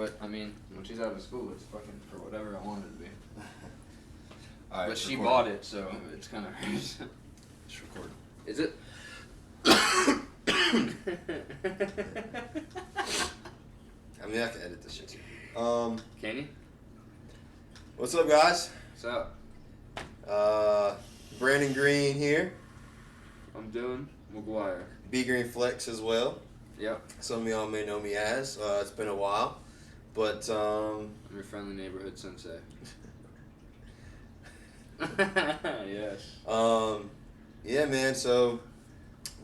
But I mean, when she's out of school, it's fucking for whatever I want it to be. All right, but she record. bought it, so it's kind of hers. Just record. Is it? I mean, I can edit this shit too. Can you? What's up, guys? What's up? Brandon Green here. I'm doing McGuire. B Green Flex as well. Yep. Some of y'all may know me as. It's been a while, but I'm your friendly neighborhood sensei. Yes. Yeah, man. So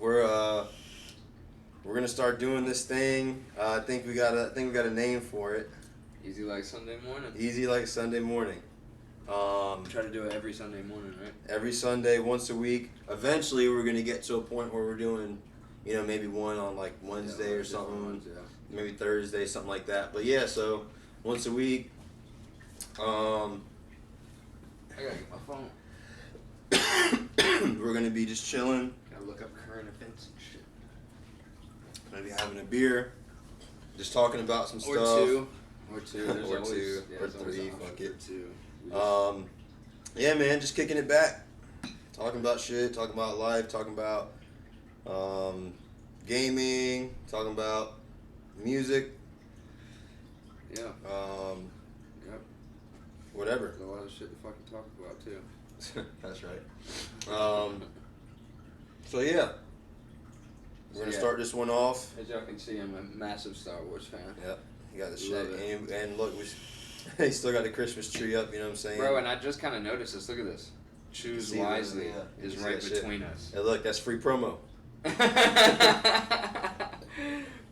we're gonna start doing this thing. I think we got a name for it. Easy like Sunday morning. Easy like Sunday morning. Try to do it every Sunday morning, right? Every Sunday, once a week. Eventually, we're gonna get to a point where we're doing, maybe one on like Wednesday or something. Ones, yeah. Maybe Thursday, something like that. But yeah, so once a week. I gotta get my phone. We're gonna be just chilling. Gotta look up current events and shit. Gonna be having a beer, just talking about some Or stuff. two. There's Or always, two, yeah, or there's always three, an option fuck for it. two. Yeah, man, just kicking it back, talking about shit, talking about life, talking about gaming, talking about music. Yeah. Yep. Whatever. There's a lot of shit to fucking talk about too. That's right. So yeah, we're gonna start this one off. As y'all can see, I'm a massive Star Wars fan. Yep, you got the Love shit, and look, he still got the Christmas tree up. You know what I'm saying? Bro, and I just kind of noticed this. Look at this. Choose See wisely that, yeah. is You see right that shit? between us. Hey, look, that's free promo.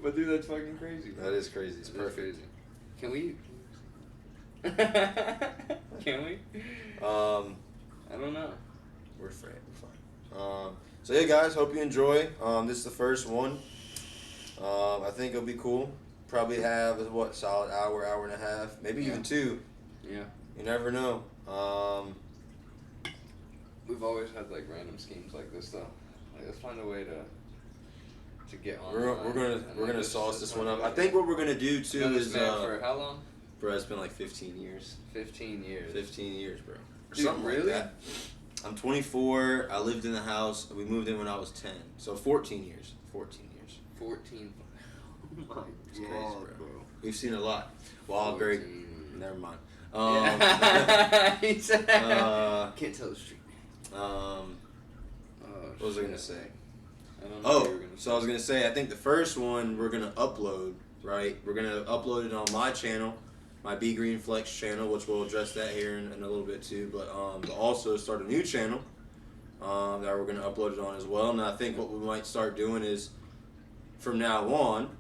But dude, that's fucking crazy. Bro. That is crazy. It's That is perfect. crazy. Can we? Can we? I don't know. We're fine. So yeah, guys, hope you enjoy. This is the first one. I think it'll be cool. Probably have solid hour and a half, maybe even 2. Yeah. You never know. We've always had like random schemes like this though. Like, let's find a way to get on. We're gonna sauce this one up. I think what we're gonna do too is for how long? bro, it's been like 15 years. 15 years. 15 years, bro. Or Dude, something really? like that. I'm 24. I lived in the house. We moved in when I was 10. So 14 years. 14 years. 14. Oh my It's crazy, God, bro. We've seen a lot. Well, I'm very. Never mind. He said, can't tell the street. What was I gonna say? I don't know what you were gonna So I was gonna say, I think the first one we're gonna upload, right? We're gonna upload it on my channel, my B Green Flex channel, which we'll address that here in a little bit too. But also start a new channel that we're gonna upload it on as well. And I think what we might start doing is, from now on,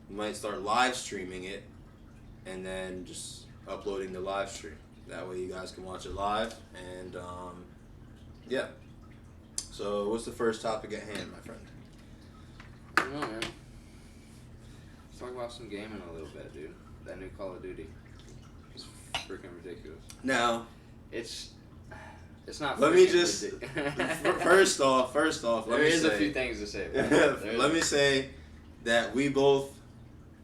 we might start live streaming it, and then just uploading the live stream. That way you guys can watch it live. And yeah. So what's the first topic at hand, my friend? I don't know, man. Let's talk about some gaming a little bit, dude. That new Call of Duty. It's freaking ridiculous. Now, It's not. let me freaking just first off, let there me is say, a few things to say. About it. let me say that we both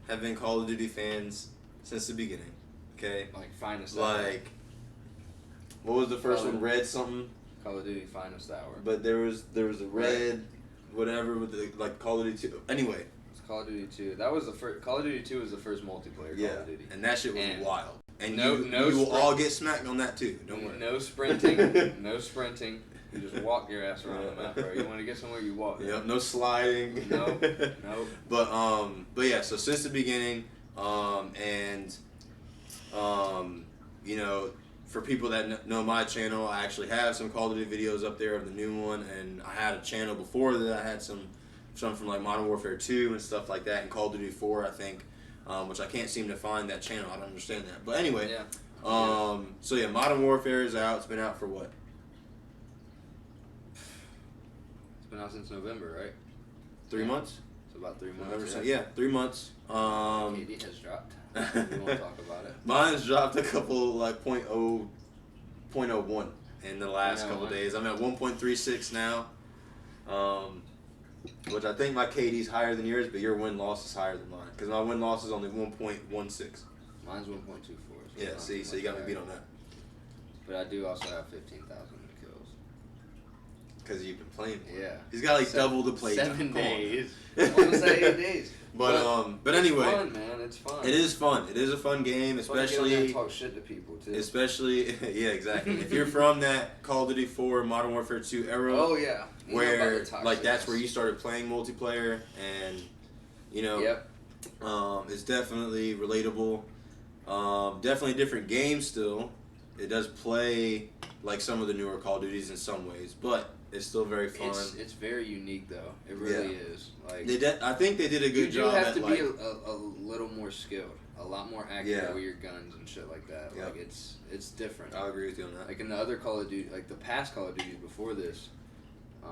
have been Call of Duty fans since the beginning. Okay, like finest. like what was the first one? Red something. Call of Duty finest hour. But there was a red, whatever with the like Call of Duty 2. Anyway, It's Call of Duty 2. That was the first. Call of Duty 2 was the first multiplayer Call of Duty. and that shit was And wild. And no you will sprint. all get smacked on that too. Don't worry. No sprinting. No sprinting. You just walk your ass around the map, bro. You want to get somewhere, you walk. Yep, no sliding. Nope. But yeah, so since the beginning, for people that know my channel, I actually have some Call of Duty videos up there of the new one, and I had a channel before that. I had some from like Modern Warfare 2 and stuff like that, and Call of Duty 4, I think, which I can't seem to find that channel. I don't understand that. But anyway, so yeah, Modern Warfare is out. It's been out for what? It's been out since November, right? 3 months? It's about 3 months. November, yeah, 3 months. KD has dropped. We won't talk about it. Mine's dropped a couple like 0.01 in the last couple days. I'm at 1.36 now, which I think my KD's higher than yours, but your win-loss is higher than mine because my win-loss is only 1.16. Mine's 1.24. So Yeah, see, so you got me beat on that. But I do also have 15,000 kills. Because you've been playing more. Yeah. He's got like double the play time. 7 days. Almost 8 days. But anyway. It's fun, man. It's fun. It is fun. It is a fun game, especially. Fun to talk shit to people, too. Especially, yeah, exactly. If you're from that Call of Duty 4, Modern Warfare 2 era. Oh, yeah. Where, like, that's where you started playing multiplayer, and, you know. Yep. It's definitely relatable. Definitely a different game still. It does play like some of the newer Call of Duties in some ways, but it's still very fun. It's very unique though. It really is. Like I think they did a good job. You have to be a little more skilled, a lot more accurate with your guns and shit like that. Yep. Like it's different. I'll agree with you on that. Like in the other Call of Duty, like the past Call of Duties before this, I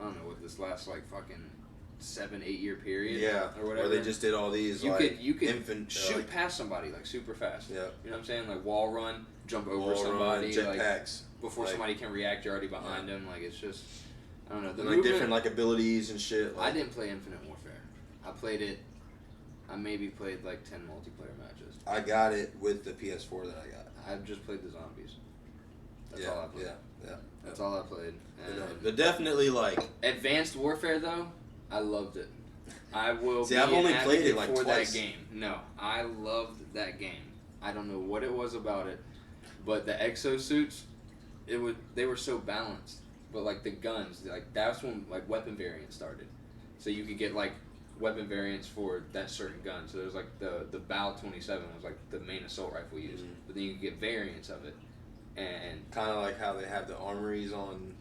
don't know what this last like fucking 7-8 year period. Yeah, or whatever. where they just did all these. You could shoot past somebody like super fast. Yeah. You know what I'm saying? Like wall run, jump over somebody. Jetpacks. Before somebody can react, you're already behind them. Like it's just, I don't know. The like different like abilities and shit. Like, I didn't play Infinite Warfare. I played it. I maybe played like 10 multiplayer matches. I got it with the PS4 that I got. I've just played the zombies. That's all I played. Yeah. That's all I played. But definitely like Advanced Warfare though, I loved it. I will. See, I've only played it like twice. That game. No, I loved that game. I don't know what it was about it, but the exosuits, they were so balanced. But like the guns, like that's when like weapon variants started. So you could get like weapon variants for that certain gun. So there's like the BAL 27 was like the main assault rifle used, but then you could get variants of it, and kind of like how they have the armories on.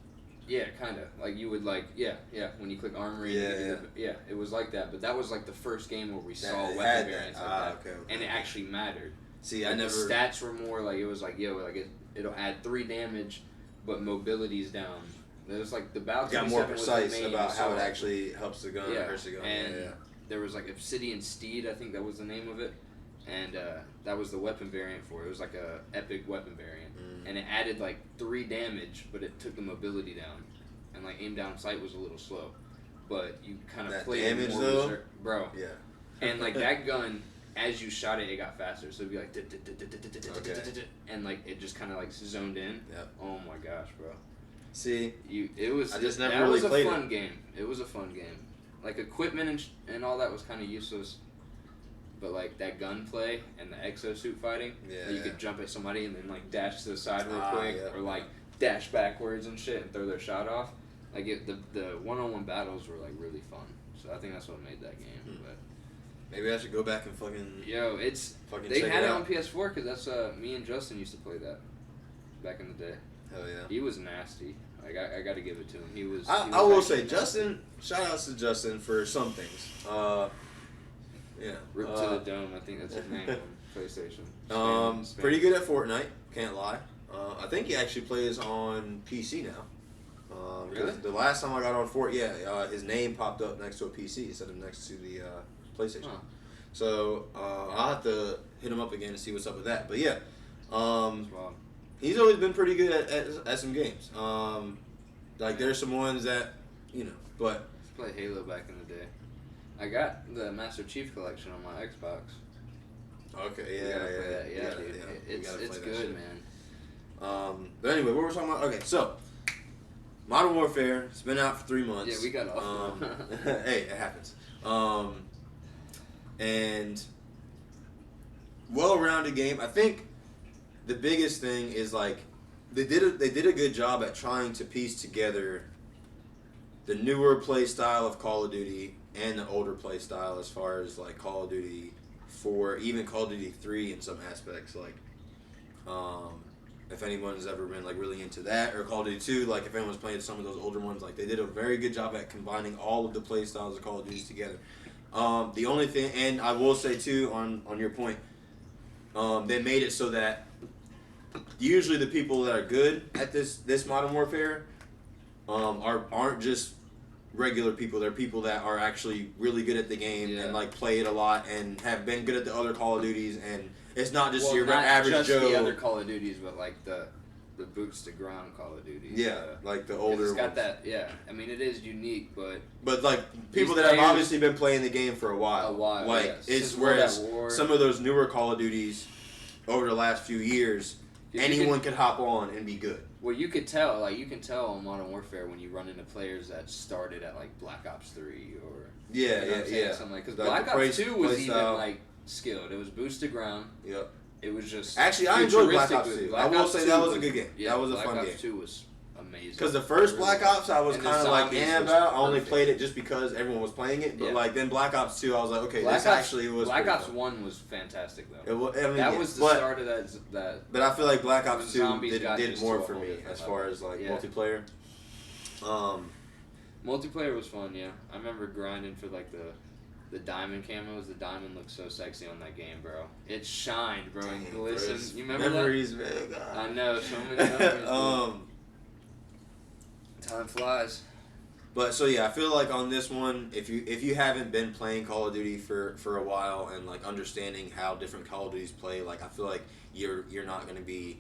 Yeah, kind of. Like you would like, yeah. When you click armory, it was like that. But that was like the first game where we saw weapon variants like that, okay. And it actually mattered. See, like I never. The stats were more like it was like it'll add 3 damage, but mobility's down. It was like the BAL 27 got more precise about how it assault. actually helps the gun or hurts the gun. And there was like Obsidian Steed, I think that was the name of it, and that was the weapon variant for it. It was like a epic weapon variant. And it added like 3 damage, but it took the mobility down, and like aim down sight was a little slow, but you kind of played damage more though, bro. Yeah. And like that gun, as you shot it, it got faster. So it'd be like, and like it just kind of like zoned in. Yep. Oh my gosh, bro. See, it was. I just never that really was a played fun game. It was a fun game. Like equipment and all that was kind of useless. But like that gunplay and the exosuit fighting, where you could jump at somebody and then like dash to the side real quick, or like dash backwards and shit and throw their shot off. Like the one-on-one battles were like really fun. So I think that's what made that game. But maybe I should go back and fucking. Yo, they had it on PS4 because that's me and Justin used to play that back in the day. Hell yeah. He was nasty. Like I got to give it to him. He was. I will say nasty. Justin. Shout outs to Justin for some things. Yeah. Rip to the Dome, I think that's his name on PlayStation. Spain. Pretty good at Fortnite, can't lie. I think he actually plays on PC now. Really? The last time I got on Fortnite, his name popped up next to a PC instead of next to the PlayStation. Huh. So I'll have to hit him up again to see what's up with that. But yeah, he's always been pretty good at some games. Like there's some ones that, but. I played Halo back in the day. I got the Master Chief Collection on my Xbox. Okay, yeah, dude. It's good, man. But anyway, what we're talking about? Okay, so Modern Warfare. It's been out for 3 months. Yeah, we got off. Hey, it happens. And well-rounded game. I think the biggest thing is like they did a good job at trying to piece together the newer play style of Call of Duty and the older play style as far as like Call of Duty 4, even Call of Duty 3 in some aspects. Like, if anyone's ever been like really into that, or Call of Duty 2, like if anyone's playing some of those older ones, like they did a very good job at combining all of the play styles of Call of Duty together. The only thing, and I will say too, on your point, they made it so that usually the people that are good at this Modern Warfare aren't just regular people. They're people that are actually really good at the game and like play it a lot and have been good at the other Call of Duties, and it's not just your average just Joe. The other Call of Duties, but like the boots to ground Call of Duty. Yeah, like the older. It's got ones. that. Yeah, I mean it is unique, but like people these that have players- obviously been playing the game for a while. Like yes. it's Since World whereas at War. some of those newer Call of Duties over the last few years, anyone could hop on and be good. Well, you can tell on Modern Warfare when you run into players that started at like Black Ops 3 or Yeah, you know what I'm saying? Something like because Black Ops 2 was even like skilled. It was boost to ground. Yep. It was just actually I enjoyed Black Ops 2. Black I will Ops say 2 that was a good game. Yeah, that was a Black fun Ops game. 2 was amazing. Because the first Black Ops I was And the kind of like zombies was about. I only perfect. played it just because everyone was playing it. But like then Black Ops 2 I was like okay Black this Ops, actually was Black pretty Ops fun. 1 was fantastic though. I mean, that was the start of that. But I feel like Black Ops 2 Zombies got did just more to a for whole me different as far level. as like Yeah. multiplayer. Multiplayer was fun, yeah. I remember grinding for like the diamond camos. The diamond looked so sexy on that game, bro. It shined, bro, and glistened. You remember memories, that? man. God. I know, so many memories. Time flies. But so yeah, I feel like on this one, if you haven't been playing Call of Duty for a while and like understanding how different Call of Duties play, like I feel like you're not gonna be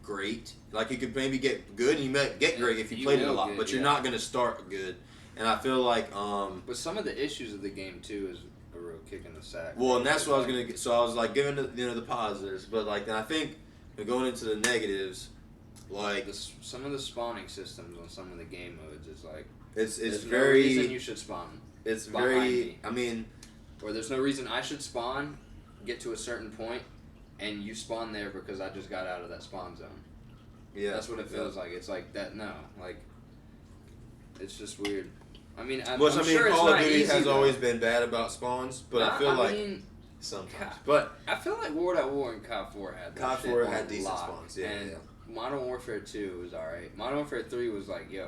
great. Like you could maybe get good, and you might get great if you played it a lot, but you're not gonna start good. And I feel like But some of the issues of the game too is a real kick in the sack. well, and that's what I was gonna get. So I was like giving the positives, but like then I think going into the negatives, like some of the spawning systems on some of the game modes is like it's there's very no reason you should spawn. it's behind very me. I mean Or there's no reason I should spawn, get to a certain point, and you spawn there because I just got out of that spawn zone. yeah, That's what it feels like. It's like that. No, like it's just weird. I mean, I'm Which I mean, sure Call it's of not Duty easy, has though. always been bad about spawns, but I feel like mean, sometimes. God. But I feel like World at War and COD 4 had that COD shit 4 on had decent lock, spawns, yeah, and yeah. Modern Warfare 2 was alright. Modern Warfare 3 was like, yo,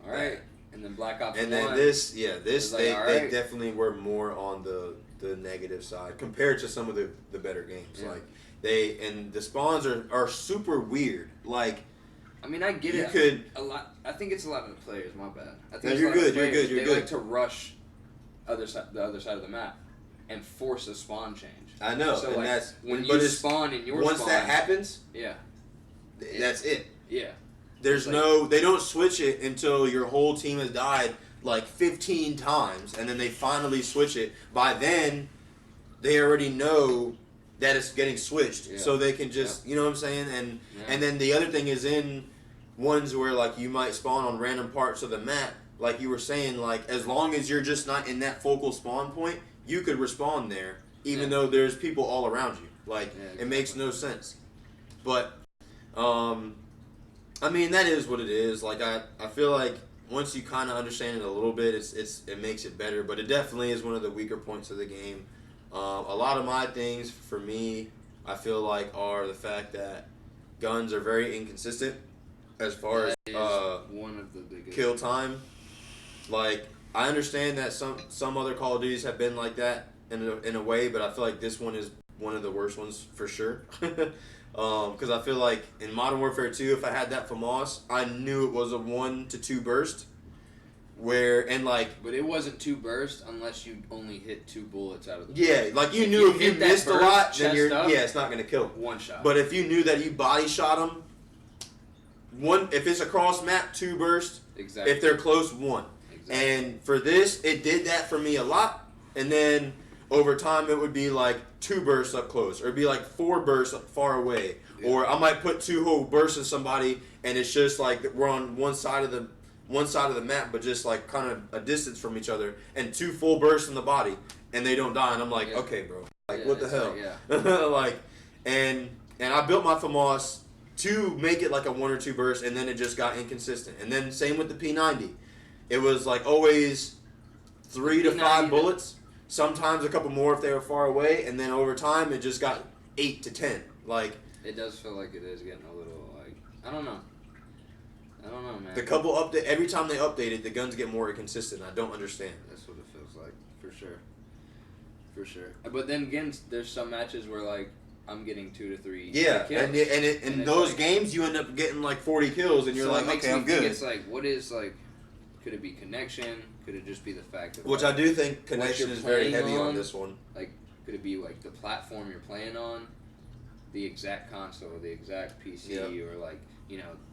alright. Yeah. And then Black Ops and 1. then this was like, they alright. definitely were more on the negative side compared to some of the better games. Yeah. Like and the spawns are super weird. Like I mean, I get you it. could A lot. I think it's a lot of the players. My bad. I think No, it's you're a lot of good, the you're players, good, you're they good. like to rush the other side of the map and force a spawn change. I know, So and like that's when but you it's- spawn in your once spawn, that happens, yeah, that's it. yeah. There's Like- they don't switch it until your whole team has died like 15 times, and then they finally switch it. By then, they already know that it's getting switched, Yeah. so they can just, you know what I'm saying? And then the other thing is in ones where like you might spawn on random parts of the map, like you were saying, like as long as you're just not in that focal spawn point, you could respawn there, even though there's people all around you. Like it makes no sense. But I mean that is what it is. Like I feel like once you kind of understand it a little bit, it makes it better. But it definitely is one of the weaker points of the game. A lot of my things for me, I feel like, are the fact that guns are very inconsistent as far as one of the biggest kill time. Like I understand that some other Call of Duties have been like that in a way, but I feel like this one is one of the worst ones for sure. Because I feel like in Modern Warfare 2, if I had that FAMAS, I knew it was a 1 to 2 burst. But it wasn't 2 bursts unless you only hit 2 bullets out of the yeah, like you If knew you if you hit that missed a burst, lot, then chest up, it's not gonna kill. one shot. But if you knew that you body shot them, if it's across map 2 burst, exactly. if they're close 1. Exactly. And for this, it did that for me a lot. And then over time, it would be like 2 bursts up close, or it'd be like 4 bursts up far away, or I might put 2 whole bursts in somebody, and it's just like we're on one side of the map, but just like kind of a distance from each other, and 2 full bursts in the body, and they don't die, and I'm like, okay, bro, like what the hell, like, and I built my FAMAS to make it like a 1 or 2 burst, and then it just got inconsistent, and then same with the P90, it was like always 3 to 5 bullets. Sometimes a couple more if they were far away, and then over time it just got 8 to 10. Like it does feel like it is getting a little like I don't know, man. the couple update every time they update it, the guns get more inconsistent. I don't understand. That's what it feels like for sure. But then again, there's some matches where like I'm getting 2 to 3. Yeah, kills. and in those like, games you end up getting like 40 kills, and you're so like, it makes okay, me I'm think good. It's like what is like. Could it be connection? Could it just be the fact of Which like, I do think connection you're is very playing heavy on on? this one. Like, could it be like the platform you're playing on? the exact console, the exact PC, or like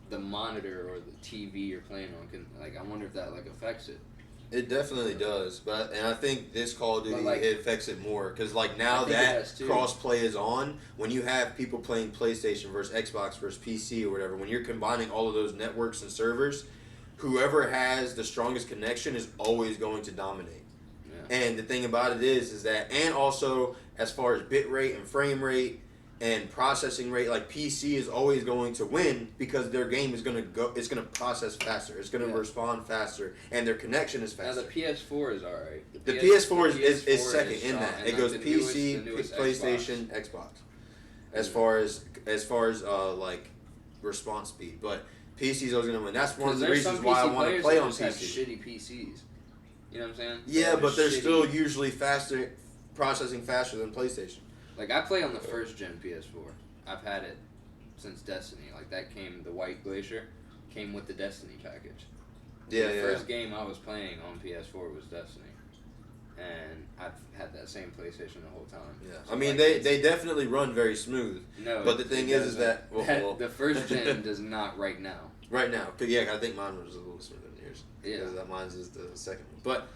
the monitor or the TV you're playing on can I wonder if that affects it. It definitely does, and I think this Call of Duty it affects it more because now I think that cross-play is on, when you have people playing PlayStation versus Xbox versus PC or whatever, when you're combining all of those networks and servers, whoever has the strongest connection is always going to dominate. Yeah. And the thing about it is that, and also as far as bit rate and frame rate and processing rate, PC is always going to win because their game is going to process faster, it's going to respond faster, and their connection is faster. Now the PS4 is alright. The PS4 is second in that. It goes PC, PlayStation, Xbox. As far as response speed, but PC's always going to win. That's one of the reasons why I want to play on PC. Have shitty PCs. You know what I'm saying? Yeah, but they're still usually processing faster than PlayStation. I play on the first gen PS4. I've had it since Destiny. That came, the White Glacier came with the Destiny package. The first game I was playing on PS4 was Destiny. And I've had that same PlayStation the whole time. Yeah, so I mean they definitely run very smooth. No, but the thing is that the first gen does not right now. Right now, I think mine was a little smoother than yours. Yeah, because mine's is the second one. But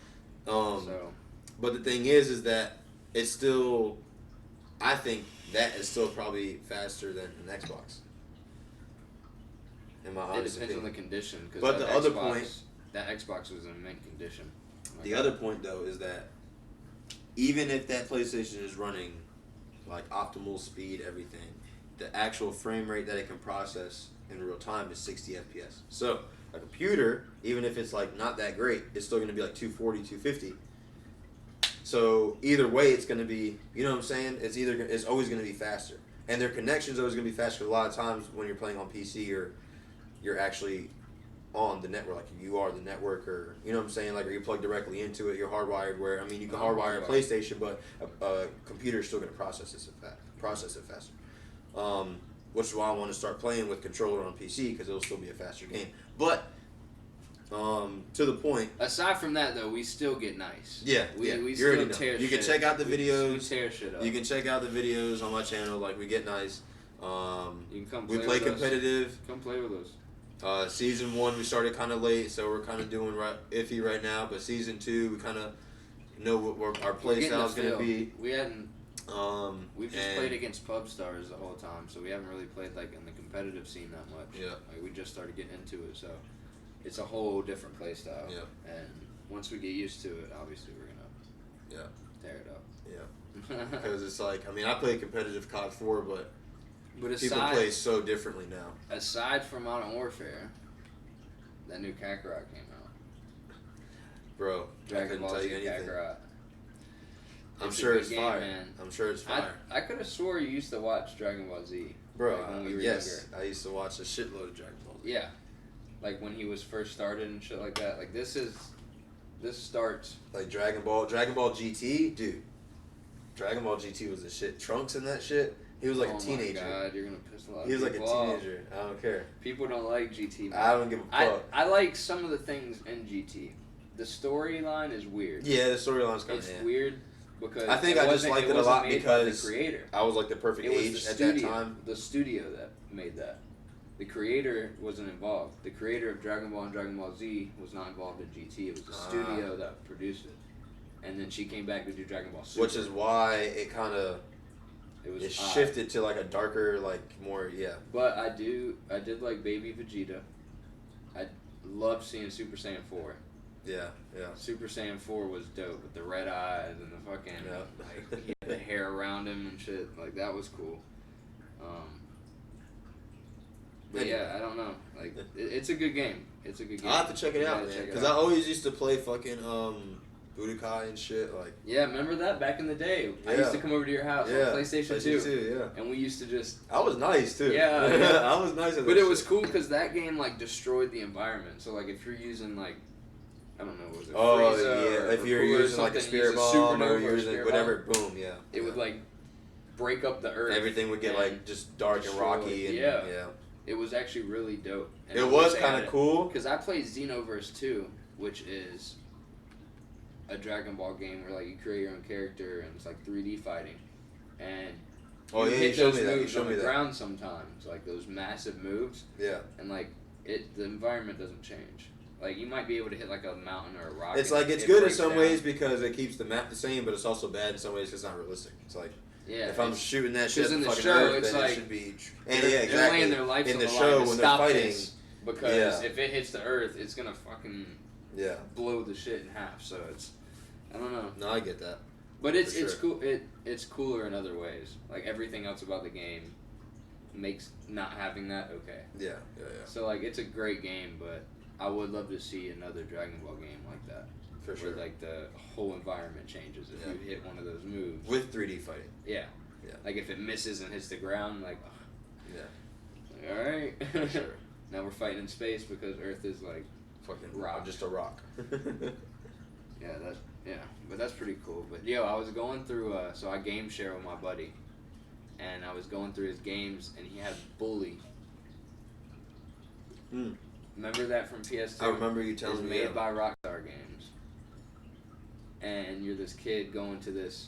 but the thing is that it's still. I think that is still probably faster than an Xbox. In my honest opinion. It depends on the condition. But the other point, that Xbox was in mint condition. The other point though is that even if that PlayStation is running optimal speed, everything, the actual frame rate that it can process in real time is 60 FPS. So a computer, even if it's not that great, it's still going to be 240, 250. So either way, it's going to be, you know what I'm saying? It's always going to be faster, and their connection's always going to be faster. A lot of times when you're playing on PC, you're actually on the network, you are the network, or you know what I'm saying? Or you plug directly into it. You're hardwired. Where you can hardwire a PlayStation, but a computer's still going to process it faster. Which is why I want to start playing with controller on PC because it'll still be a faster game. But to the point. Aside from that, though, we still get nice. Yeah, we still tear shit. You can check out the videos. We tear shit up. You can check out the videos on my channel. We get nice. You can come play we play with competitive. Us. Come play with us. Season 1 we started kind of late, so we're kind of doing iffy right now. But Season 2 we kind of know what our play style is going to be. We hadn't. We've just played against pub stars the whole time, so we haven't really played in the competitive scene that much. Yeah. We just started getting into it, so. It's a whole different play style. Yeah. And once we get used to it, obviously we're gonna tear it up. Yeah. Because it's I play competitive COD 4, but people play so differently now. Aside from Modern Warfare, that new Kakarot came out. Bro, Dragon Ball Z Kakarot. I'm sure it's fire. Man. I'm sure it's fire. I could have swore you used to watch Dragon Ball Z. Bro, when we were younger. I used to watch a shitload of Dragon Ball Z. Yeah. When he was first started and shit like that. This starts... Dragon Ball GT? Dude. Dragon Ball GT was the shit. Trunks in that shit? He was a teenager. Oh my god, you're gonna piss a lot of people off. He was a teenager. I don't care. People don't like GT, man. I don't give a fuck. I like some of the things in GT. The storyline is weird. Yeah, the storyline's kind of weird because... I think I just liked it a lot because the creator. I was the perfect age at that time. The studio that made that. The creator wasn't involved. The creator of Dragon Ball and Dragon Ball Z was not involved in GT. It was the studio that produced it. And then she came back to do Dragon Ball Super. Which is why it kind of... It shifted to a darker, more, yeah. But I did like Baby Vegeta. I loved seeing Super Saiyan 4. Yeah. Super Saiyan 4 was dope with the red eyes and the fucking... he had the hair around him and shit. That was cool. But yeah, I don't know. It's a good game. It's a good game. I'll have to check it out, man. Because I always used to play fucking Budokai and shit. Yeah, remember that back in the day? Yeah. I used to come over to your house on PlayStation 2. Yeah. And we used to just... I was nice, too. Yeah. I was nice at that. But it was cool because that game, destroyed the environment. So, if you're using, I don't know, was it Frieza if you're using, a Spirit Bomb or you're using whatever, boom, yeah. It would, break up the earth. Everything would get, just dark and rocky. And, yeah. It was actually really dope. And it was kind of cool. Because I played Xenoverse 2, which is a Dragon Ball game where you create your own character and it's 3D fighting. And Oh yeah, you hit showed those me that. You moves showed on me the that. ground sometimes, like those massive moves, Yeah. and like the environment doesn't change. Like you might be able to hit like a mountain or a rock. It's and like it's it good in breaks some down. ways because it keeps the map the same, but it's also bad in some ways because it's not realistic. It's like if I'm shooting that shit at in the the fucking show, Earth, it's then like it should be. they're, Yeah, they're exactly. laying their lives In on the the show line to when they're stop fighting, this, because if it hits the Earth, it's gonna fucking blow the shit in half. So it's, I don't know. No, I get that. But it's cool. It's cooler in other ways. Like everything else about the game makes not having that okay. Yeah. So like it's a great game, but I would love to see another Dragon Ball game like that. For sure. Where like the whole environment changes if you hit one of those moves. With 3D fighting. Yeah. Yeah. Like if it misses and hits the ground, like. Ugh. Yeah. All right. For sure. Now we're fighting in space because Earth is like fucking rock. Just a rock. But that's pretty cool. But yo, I was going through. So I game share with my buddy, and I was going through his games, and he had Bully. Remember that from PS2? I remember you telling me. It's made by Rockstar Games, and you're this kid going to this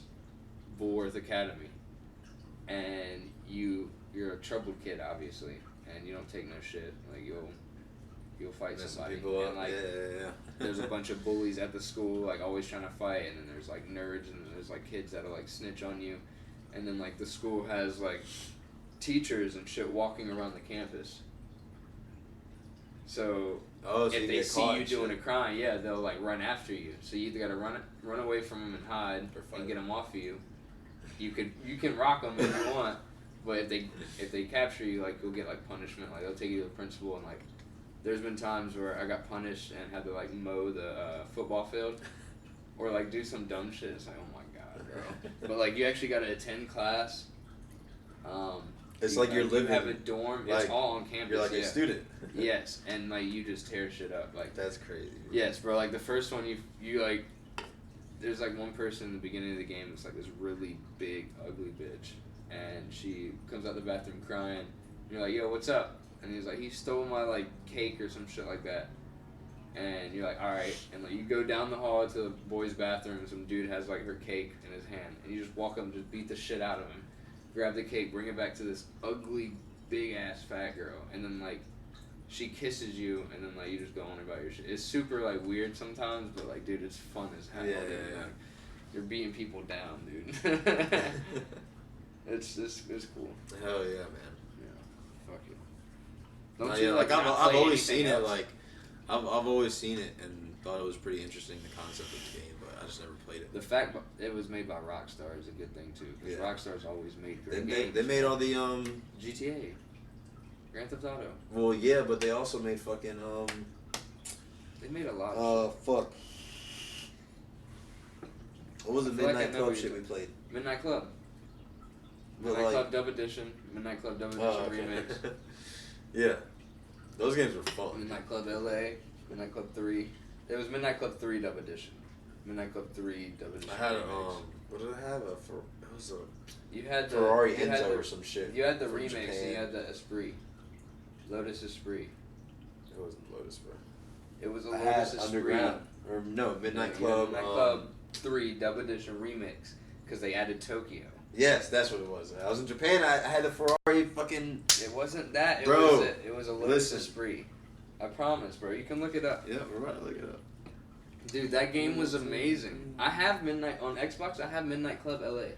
Bullworth Academy, and you're a troubled kid, obviously, and you don't take no shit. Like you'll fight somebody, and like there's a bunch of bullies at the school, like always trying to fight, and then there's like nerds, and there's like kids that'll like snitch on you, and then like the school has like teachers and shit walking around the campus. So if they see you doing a crime, they'll like run after you. So you either gotta run away from them and hide, and get them off of you. You can rock them if you want, but if they capture you, like you'll get like punishment. Like they'll take you to the principal, and like there's been times where I got punished and had to like mow the football field, or like do some dumb shit. It's like, oh my god, bro. But like you actually gotta attend class. It's like you're living. You have a dorm. Like, it's all on campus. You're like a student. Yes, and like you just tear shit up. Like that's crazy. Bro. Yes, bro. Like the first one, you like. There's like one person in the beginning of the game that's like this really big, ugly bitch, and she comes out the bathroom crying. And you're like, yo, what's up? And he's like, he stole my like cake or some shit like that. And you're like, all right. And like you go down the hall to the boys' bathroom, and some dude has like her cake in his hand, and you just walk up and just beat the shit out of him, grab the cake, bring it back to this ugly, big ass fat girl, and then like she kisses you, and then like you just go on about your shit. It's super like weird sometimes, but like dude, it's fun as hell. Yeah. Like, you're beating people down, dude. It's cool. Hell yeah, man. Yeah, fuck it. I've always seen it. Like I've always seen it and thought it was pretty interesting, the concept of the game, but I just never played it. The fact it was made by Rockstar is a good thing too, because Rockstar's always made great games. They made all the GTA, Grand Theft Auto. Well, yeah, but they also made fucking They made a lot. Of fuck. What was the Midnight Club shit we played? Midnight Club. Midnight Club Dub Edition. Midnight Club Dub Edition Remix. Yeah, those games were fun. Midnight Club LA. Midnight Club 3. It was Midnight Club 3 Dub Edition. Midnight Club 3 Dub Edition. I had remix. What did I have? It was a. You had the Ferrari Enzo or some shit. You had the remix and you had the Esprit. Lotus Esprit. It wasn't Lotus, bro. It was a Lotus Esprit. Underground. Or no, Midnight Club. Midnight Club 3 Dub Edition Remix, because they added Tokyo. Yes, that's what it was. I was in Japan. I had a Ferrari fucking. It wasn't that. It was a Lotus Esprit. I promise, bro. You can look it up. Yeah, we're about to look it up. Dude, that game was amazing. I have Midnight on Xbox. I have Midnight Club LA.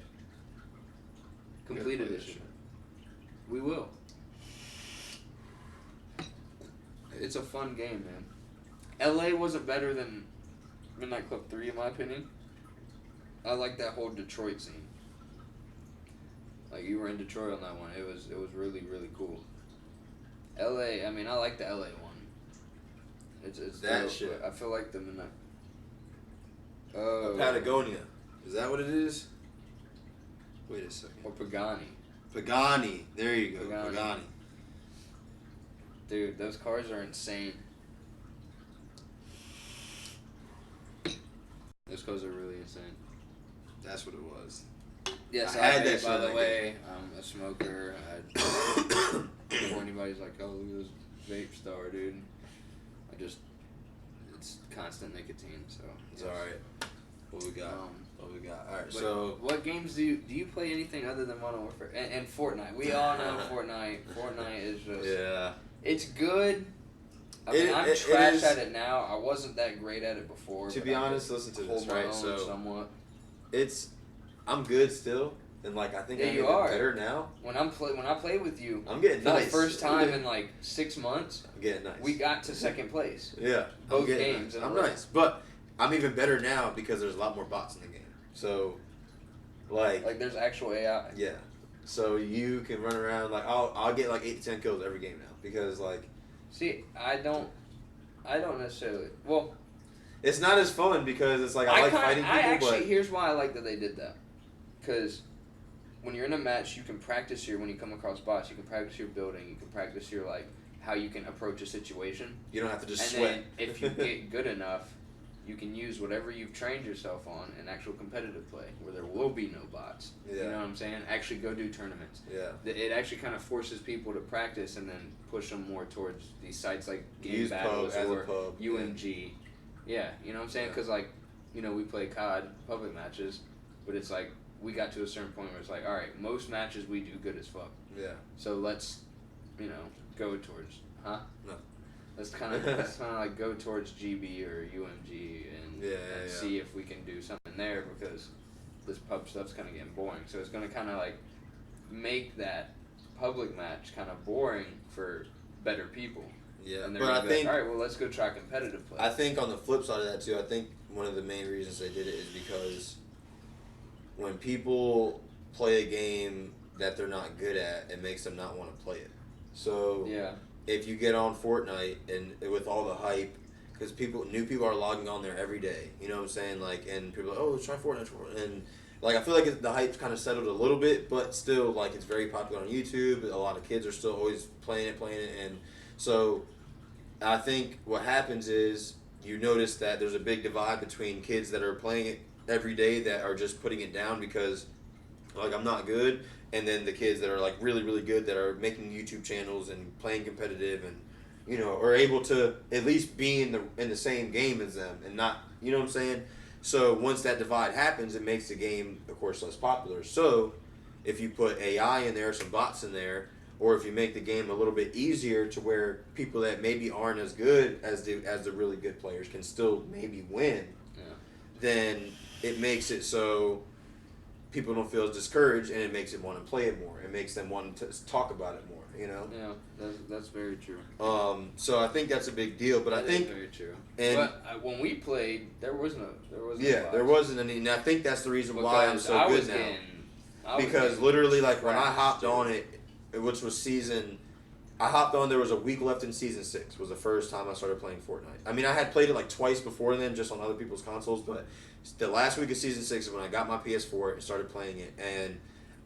Complete edition. We will. It's a fun game, man. LA wasn't better than Midnight Club 3 in my opinion. I like that whole Detroit scene. Like you were in Detroit on that one. It was really, really cool. LA, I mean, I like the LA one. It's that dope, shit. I feel like the Midnight. Patagonia. Is that what it is? Wait a second. Or Pagani. Pagani. There you go. Pagani. Dude, those cars are insane. Those cars are really insane. That's what it was. Yes, I had that by the shit way, I'm a smoker. Before anybody's like, oh, look at this vape star, dude. It's constant nicotine, so it's alright. What we got? What we got? All right, But so what games do you play anything other than Modern Warfare and Fortnite? We all know Fortnite. Fortnite is just it's good. I mean, I'm trash at it now. I wasn't that great at it before. To be honest, listen to this, right? So somewhat. I'm good still, and like I think I'm getting better now. When I play with you, I'm getting for the first time in like 6 months. I'm getting nice. We got to second place. Yeah, both games. Nice. I'm nice, but I'm even better now because there's a lot more bots in the game. So, like there's actual AI. Yeah, so you can run around like I'll get like 8 to 10 kills every game now because like. See, I don't necessarily. Well, it's not as fun because it's like I like fighting people. But here's why I like that they did that. Because when you're in a match, you can practice when you come across bots, you can practice your building, you can practice your like how you can approach a situation. You don't have to just sweat. Then if you get good enough, you can use whatever you've trained yourself on in actual competitive play, where there will be no bots. Yeah. You know what I'm saying? Actually go do tournaments. Yeah. It actually kind of forces people to practice and then push them more towards these sites like Game Use Battles pub or pub. UMG. Yeah, you know what I'm saying? Because like, we play COD public matches, but it's like we got to a certain point where it's like, all right, most matches we do good as fuck. Yeah. So let's, go towards, No. Let's kind of like go towards GB or UMG and see if we can do something there because this pub stuff's kind of getting boring. So it's going to kind of like make that public match kind of boring for better people. Yeah, and but I think all right, well let's go try competitive play. I think on the flip side of that too, I think one of the main reasons they did it is because when people play a game that they're not good at, it makes them not want to play it. So if you get on Fortnite and with all the hype, because new people are logging on there every day, you know what I'm saying? Like, and people are like, oh, let's try Fortnite, and like I feel like the hype's kind of settled a little bit, but still like it's very popular on YouTube. A lot of kids are still always playing it, and so I think what happens is you notice that there's a big divide between kids that are playing it every day that are just putting it down because like I'm not good, and then the kids that are like really really good that are making YouTube channels and playing competitive and are able to at least be in the same game as them and not, you know what I'm saying? So once that divide happens, it makes the game of course less popular. So if you put AI in there, some bots in there, or if you make the game a little bit easier to where people that maybe aren't as good as the really good players can still maybe win, then it makes it so people don't feel as discouraged, and it makes it want to play it more. It makes them want to talk about it more. Yeah, that's very true. So I think that's a big deal. But I think very true. But when we played, there wasn't any, and I think that's the reason why I'm so good now. Because literally, like when I hopped on it, which was there was a week left in season 6 was the first time I started playing Fortnite. I mean, I had played it like twice before then, just on other people's consoles, but the last week of season 6 is when I got my PS4 and started playing it, and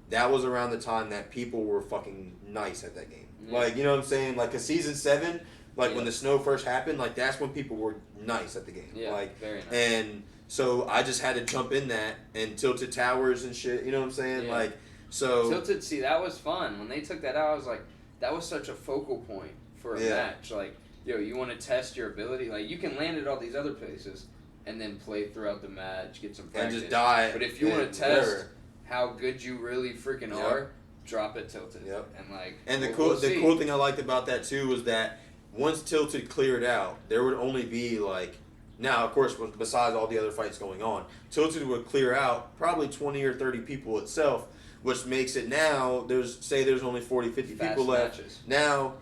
that was around the time that people were fucking nice at that game. Yeah. Like, you know what I'm saying? Like, a season 7, like when the snow first happened, like that's when people were nice at the game. Yeah, like, very nice. And so I just had to jump in that and Tilted Towers and shit, you know what I'm saying? Yeah. Like, so... Tilted, see, that was fun. When they took that out, I was like, that was such a focal point for a match. Like, you want to test your ability? Like, you can land at all these other places and then play throughout the match, get some practice. And just die. But if you want to test how good you really freaking are, drop it Tilted. Yep. And like, and the cool thing I liked about that too was that once Tilted cleared out, there would only be like, now of course besides all the other fights going on, Tilted would clear out probably 20 or 30 people itself, which makes it now there's only 40, 50 people left. Matches. Now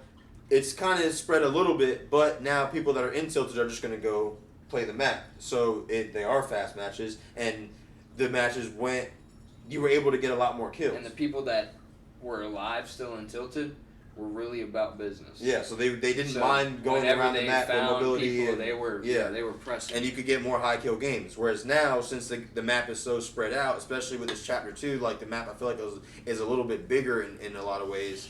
it's kind of spread a little bit, but now people that are in Tilted are just going to go play the map. So they are fast matches, and the matches you were able to get a lot more kills. And the people that were alive still in Tilted were really about business. Yeah, so they didn't mind going around the map for mobility. People, they were pressing. And you could get more high kill games. Whereas now, since the map is so spread out, especially with this chapter 2, like the map I feel like is a little bit bigger in a lot of ways.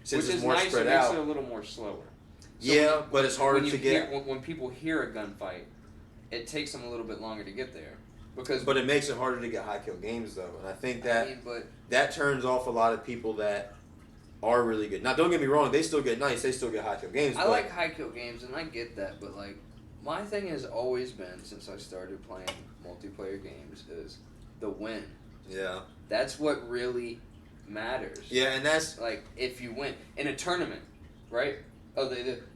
Since Which it's more nice, spread it makes out. it a little more slower. So but it's harder to get. When people hear a gunfight, it takes them a little bit longer to get there. But it makes it harder to get high kill games though, and I think that that turns off a lot of people that are really good. Now, don't get me wrong; they still get nice, they still get high kill games. I like high kill games, and I get that, but like My thing has always been, since I started playing multiplayer games, is the win. Yeah. That's what really matters. Yeah, and that's like if you win in a tournament, right? Oh,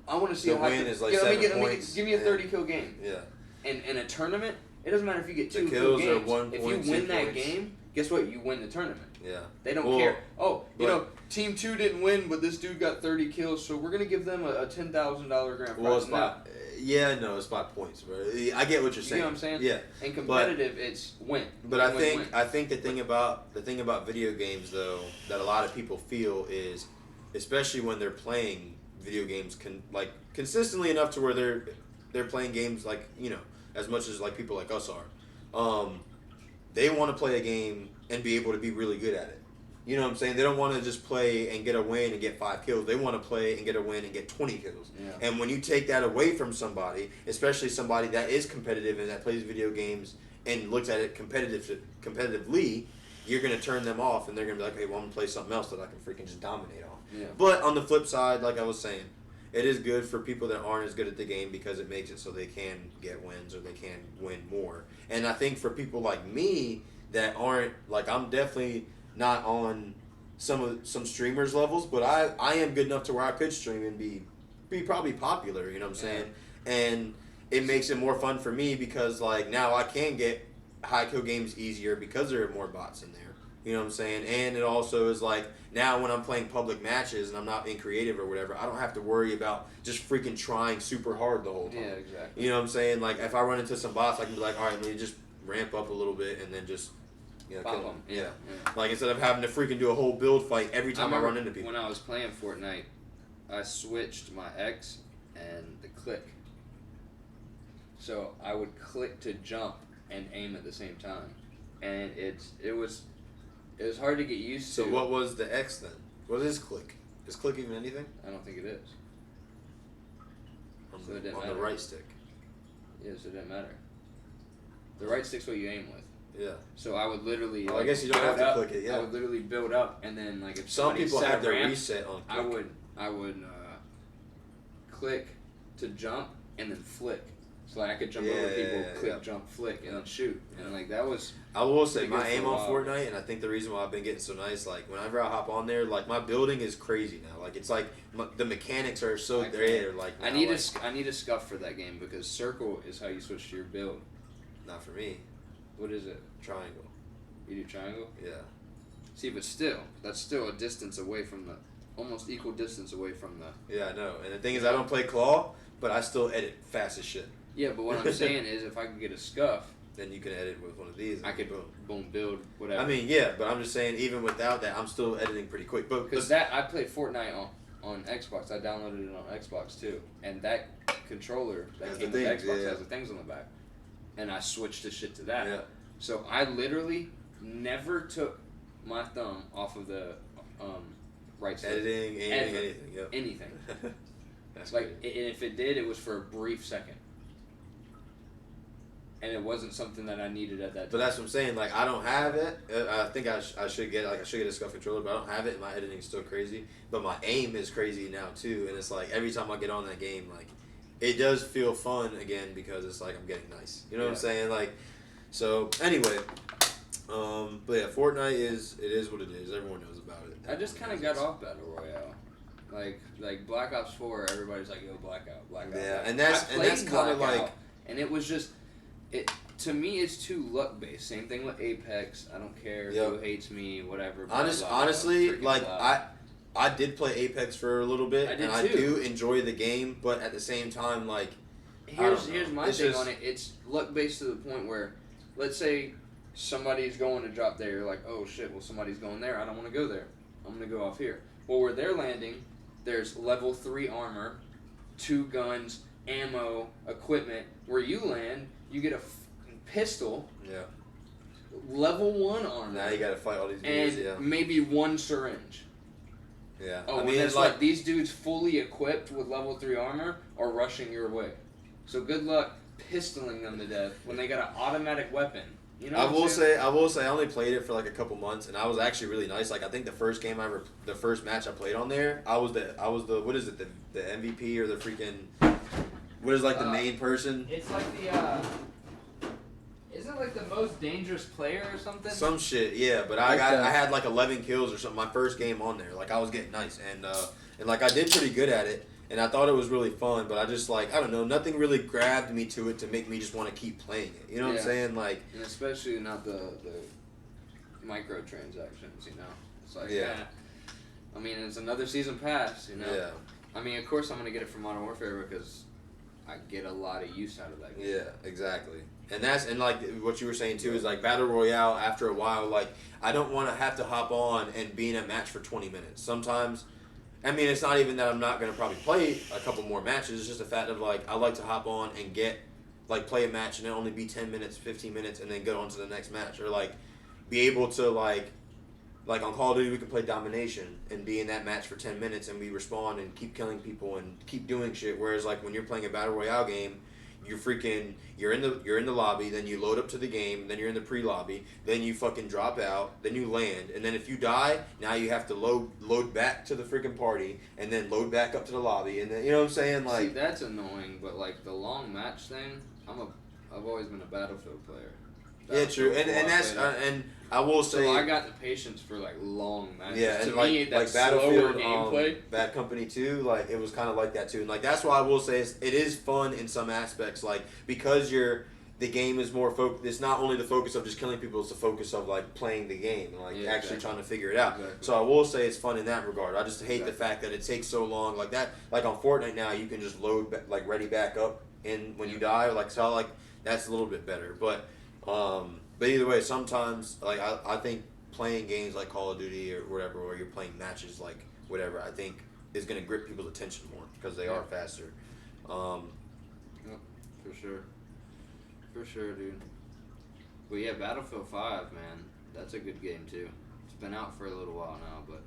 I want to see the how win is like yeah, 7 points. Give me a 30 kill game. Yeah. And in a tournament, it doesn't matter if you get The 2 kills kill are games. 1 If point, you win 2 that points. game, guess what? You win the tournament. Yeah. They don't care. Oh, you know, Team 2 didn't win, but this dude got 30 kills, so we're gonna give them a $10,000 grand prize. Well, it's by points, bro. I get what you're saying. You know what I'm saying? Yeah. In competitive, it's win. But win. I think the thing about video games though that a lot of people feel is, especially when they're playing video games consistently enough to where they're playing games like, you know, as much as like people like us are, they want to play a game and be able to be really good at it. You know what I'm saying? They don't want to just play and get a win and get 5 kills. They want to play and get a win and get 20 kills. Yeah. And when you take that away from somebody, especially somebody that is competitive and that plays video games and looks at it competitively, you're going to turn them off and they're going to be like, hey, well, I'm going to play something else that I can freaking just dominate on. Yeah. But on the flip side, like I was saying, it is good for people that aren't as good at the game because it makes it so they can get wins or they can win more. And I think for people like me that aren't, like, I'm definitely not on some streamers' levels, but I am good enough to where I could stream and be probably popular, you know what I'm saying? And it makes it more fun for me because, like, now I can get high kill games easier because there are more bots in there. You know what I'm saying? And it also is like, now when I'm playing public matches and I'm not in creative or whatever, I don't have to worry about just freaking trying super hard the whole time. Yeah, exactly. You know what I'm saying? Like, if I run into some bots, I can be like, all right, let me just ramp up a little bit and then just, you know, Pop kill them. them. Yeah. Yeah. Like, instead of having to freaking do a whole build fight every time I run into people. When I was playing Fortnite, I switched my X and the click. So I would click to jump and aim at the same time. And it was hard to get used to. So what was the X then? What is click? Is click even anything? I don't think it is. On, So it didn't on matter. the right stick. Yeah, so it didn't matter. The right stick's what you aim with. Yeah. So I would literally. I guess you don't have to click it. Yeah. I would literally build up, and then like if some people have their ramp, reset on click. I would click to jump and then flick. So like I could jump over people, click, jump, flick, and then shoot. And like that was. I will say pretty my good aim for a on while. Fortnite, and I think the reason why I've been getting so nice, like whenever I hop on there, like my building is crazy now. Like it's like the mechanics are so there. Like I now, need like, I need a scuff for that game because circle is how you switch to your build. not for me. What is it? Triangle. You do triangle? Yeah. See, but still, that's still a distance away from almost equal distance away from the. Yeah, I know. And the thing is, I don't play claw, but I still edit fast as shit. Yeah, but what I'm saying is, if I could get a scuff, Then you can edit with one of these. I could boom build whatever. I mean, yeah, but I'm just saying, even without that, I'm still editing pretty quick. But because that I played Fortnite on Xbox. I downloaded it on Xbox too, and that controller that Has came the with things, Xbox yeah. has the things on the back, and I switched the shit to that. Yeah. So I literally never took my thumb off of the right stick. Editing, aiming, Ever. anything. Yep. Anything. That's Like, great. and if it did, it was for a brief second. And it wasn't something that I needed at that time. But that's what I'm saying. Like I don't have it. I think I should get a scuff controller, but I don't have it. And my editing is still crazy. But my aim is crazy now too. And it's like every time I get on that game, like it does feel fun again because it's like I'm getting nice. You know what I'm saying? Like so. Anyway, but yeah, Fortnite is what it is. Everyone knows about it. I just kind of got off Battle Royale. Like Black Ops 4, everybody's like, yo, Blackout. Yeah, and that's kind of like. And it was just, to me, it's too luck based. Same thing with Apex. I don't care who hates me, whatever. Honestly, like I did play Apex for a little bit, and I do enjoy the game, but at the same time, like here's my thing on it. It's luck based to the point where, let's say somebody's going to drop there. You're like, oh shit, well somebody's going there. I don't want to go there. I'm gonna go off here. Well, where they're landing, there's level 3 armor, 2 guns, ammo, equipment. Where you land, you get a pistol. Yeah. Level 1 armor. Now you gotta fight all these and dudes, maybe 1 syringe. Yeah. Oh, I mean, it's like these dudes fully equipped with level 3 armor are rushing your way. So good luck pistoling them to death when they got an automatic weapon. You know I will say I only played it for like a couple months, and I was actually really nice. Like I think the first match I played on there, I was the what is it, the MVP or the freaking What is like the main person? It's like the isn't it like the most dangerous player or something? Some shit, yeah. But I had like 11 kills or something. My first game on there, like I was getting nice, and like I did pretty good at it, and I thought it was really fun. But I just like I don't know, nothing really grabbed me to it to make me just want to keep playing it. You know what I'm saying? Like, and especially not the microtransactions. You know, it's like I mean, it's another season pass. You know. Yeah. I mean, of course, I'm gonna get it for Modern Warfare because I get a lot of use out of that game. Yeah, exactly. And like what you were saying too is like Battle Royale. After a while, like I don't want to have to hop on and be in a match for 20 minutes. Sometimes, I mean, it's not even that I'm not gonna probably play a couple more matches. It's just a fact of like I like to hop on and play a match and it only be 10 minutes, 15 minutes, and then go on to the next match, or like be able to like on Call of Duty we can play Domination and be in that match for 10 minutes and we respawn and keep killing people and keep doing shit. Whereas like when you're playing a Battle Royale game, you're in the lobby, then you load up to the game, then you're in the pre-lobby, then you fucking drop out, then you land, and then if you die, now you have to load back to the freaking party and then load back up to the lobby, and then you know what I'm saying? Like, see, that's annoying, but like the long match thing, I've always been a Battlefield player. Yeah, true, and that's and I will say so I got the patience for like long matches. Yeah, and to like me, that Battlefield, gameplay. Bad Company 2, like it was kind of like that too, and like that's why I will say it is fun in some aspects, like because the game is more focused. It's not only the focus of just killing people; it's the focus of like playing the game and like actually trying to figure it out. Exactly. So I will say it's fun in that regard. I just hate the fact that it takes so long. Like that, like on Fortnite now, you can just load like ready back up in when you die. Like so, like that's a little bit better, but. But either way, sometimes like I think playing games like Call of Duty or whatever, or you're playing matches like whatever, I think is gonna grip people's attention more because they are faster. Yep, for sure, dude. But yeah, Battlefield 5, man, that's a good game too. It's been out for a little while now, but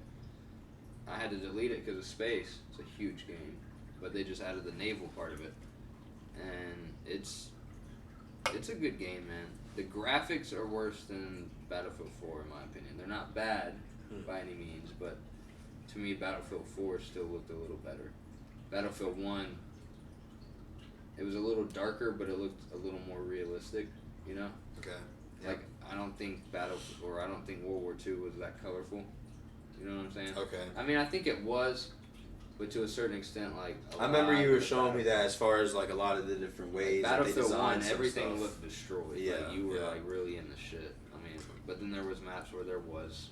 I had to delete it because of space. It's a huge game, but they just added the naval part of it, and it's a good game, man. The graphics are worse than Battlefield 4 in my opinion. They're not bad by any means, but to me Battlefield 4 still looked a little better. Battlefield 1, it was a little darker, but it looked a little more realistic, you know? Okay. Like, I don't think World War II was that colorful. You know what I'm saying? Okay. I mean, I think it was, but to a certain extent, like... I remember you were showing me that as far as, like, a lot of the different ways like, that they Battlefield 1, designed everything stuff. looked destroyed. Yeah, like, you were, like, really in the shit. I mean, but then there was maps where there was,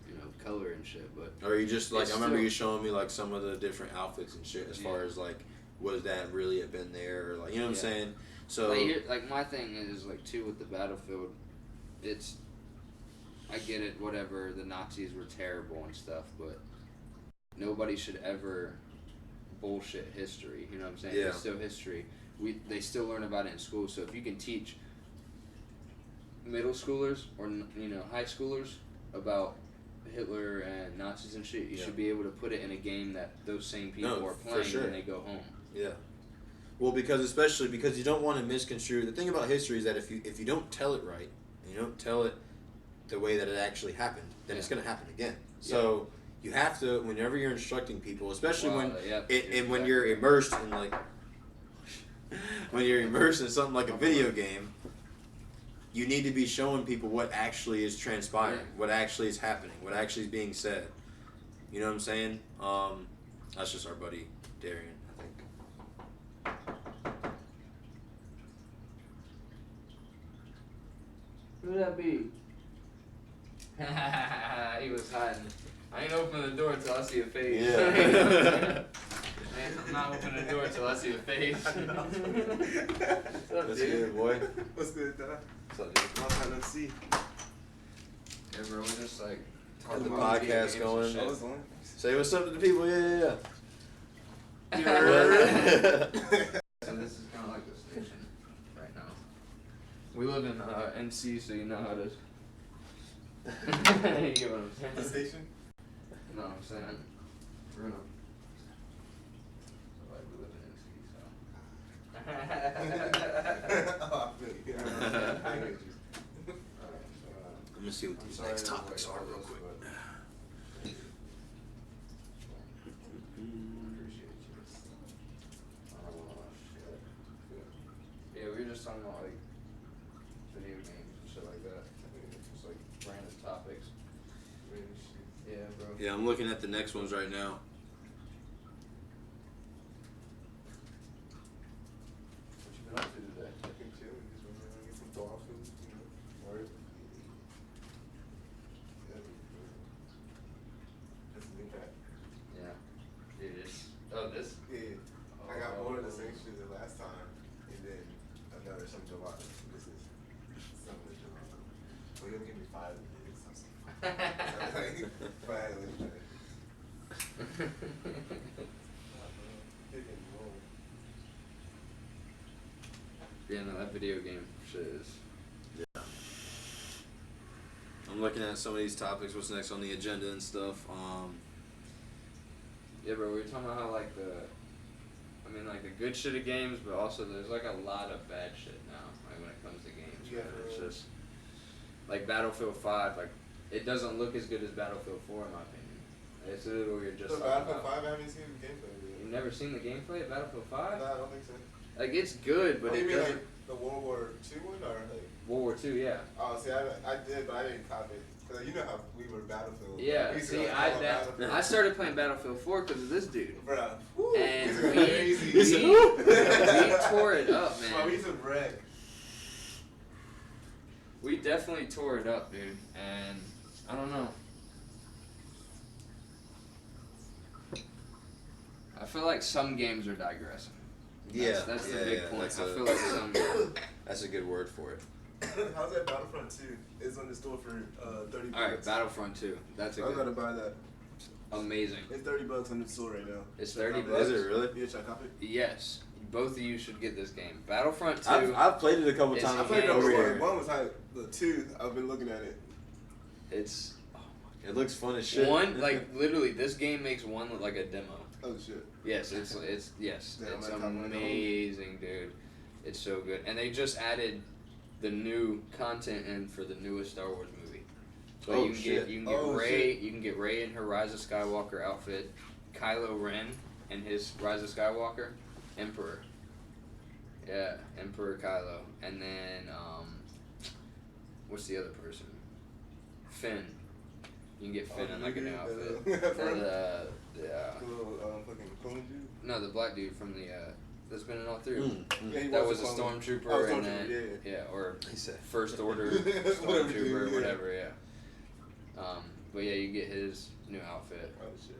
you know, color and shit, but... Or you just, like, I remember you showing me, like, some of the different outfits and shit as far as, like, was that really have been there, or, like, you know what I'm saying? So... Like, my thing is, like, too, with the Battlefield, it's... I get it, whatever, the Nazis were terrible and stuff, but nobody should ever bullshit history, you know what I'm saying? Yeah. It's still history. They still learn about it in school, so if you can teach middle schoolers or, you know, high schoolers about Hitler and Nazis and shit, you should be able to put it in a game that those same people are playing when they go home. Yeah. Well, especially because you don't want to misconstrue. The thing about history is that if you don't tell it right, and you don't tell it the way that it actually happened, then it's going to happen again. So you have to, whenever you're instructing people, especially when you're immersed in like when you're immersed in something like a video game, you need to be showing people what actually is transpiring, what actually is happening, what actually is being said. You know what I'm saying? That's just our buddy Darian, I think. Who would that be? He was hiding. I ain't opening the door until I see a face. Yeah. Man, I'm not opening the door until I see a face. What's up, What's dude? good, boy? What's good, Dad? What's up, dude? Long time no see. Yeah, bro, we're just like Got the about video podcast games and going. shit. I was on. Say what's up to the people. Yeah. So this is kind of like the station right now. We live in NC, so you know how to. You get what I'm saying? The station? No, I'm saying we're gonna. So like we live in NC, so. Oh, I feel you. I get you. I'm gonna see what these next topics are real quick. Appreciate you. Oh shit. I'm looking at the next ones right now. What you been up to today? Fucking chilling, just went around, get some dog food, work. That's a new pack. Yeah. Dude, it's... Oh, this? Yeah. I got more of the same shit as last time, and then another some gelato. This is some of the gelato. Well, you'll give me 5 of this. Yeah, no, that video game shit is... Yeah. I'm looking at some of these topics. What's next on the agenda and stuff. Yeah, bro, we were talking about how, like, like, the good shit of games, but also there's, like, a lot of bad shit now, like, when it comes to games, Yeah, man. It's bro. just... Like, Battlefield 5, like, it doesn't look as good as Battlefield 4, in my opinion. It's literally what you're just So talking Battlefield about. 5, I haven't seen the gameplay yet. You've never seen the gameplay of Battlefield 5? No, I don't think so. Like, it's good, but Oh, you it mean doesn't... like the World War II one, or like? World War II, yeah. Oh, see, I did, but I didn't copy it. Cause you know how we were Battlefield. Yeah, We used to see, go I all Battlefield. I started playing Battlefield 4 because of this dude. Bruh. Woo, And these are we crazy. tore it up, Bro, man. we used to wreck. We definitely tore it up, dude. And I don't know. I feel like some games are digressing. That's the big point. I feel like some. That's a good word for it. How's that Battlefront 2? It's on the store for $30. All right, Battlefront 2. That's a I'm gonna good. buy that. Amazing. It's $30 on the store right now. It's Should I 30 copy bucks? Is it really? Yeah, should I copy it? Yes, both of you should get this game. Battlefront 2. I've played it a couple It's times. I played Yeah, number over one. One was hype. The 2, I've been looking at it. It's It looks fun as shit. one like literally. This game makes one look like a demo. Oh shit. Yes, it's Damn, it's I got one. amazing, dude. It's so good, and they just added the new content in for the newest Star Wars movie. So Oh, you can shit. get Rey, you can get Rey in her Rise of Skywalker outfit, Kylo Ren and his Rise of Skywalker, Emperor. Yeah, Emperor Kylo, and then what's the other person? Finn. You can get Finn in like a new outfit. The The little fucking clone dude. no, the black dude from the that's been in all three. Yeah, he That was a clone. stormtrooper, Oh, and stormtrooper, then yeah. or He said. First Order Whatever, stormtrooper, dude, yeah. whatever, yeah. But yeah, you get his new outfit. Oh shit.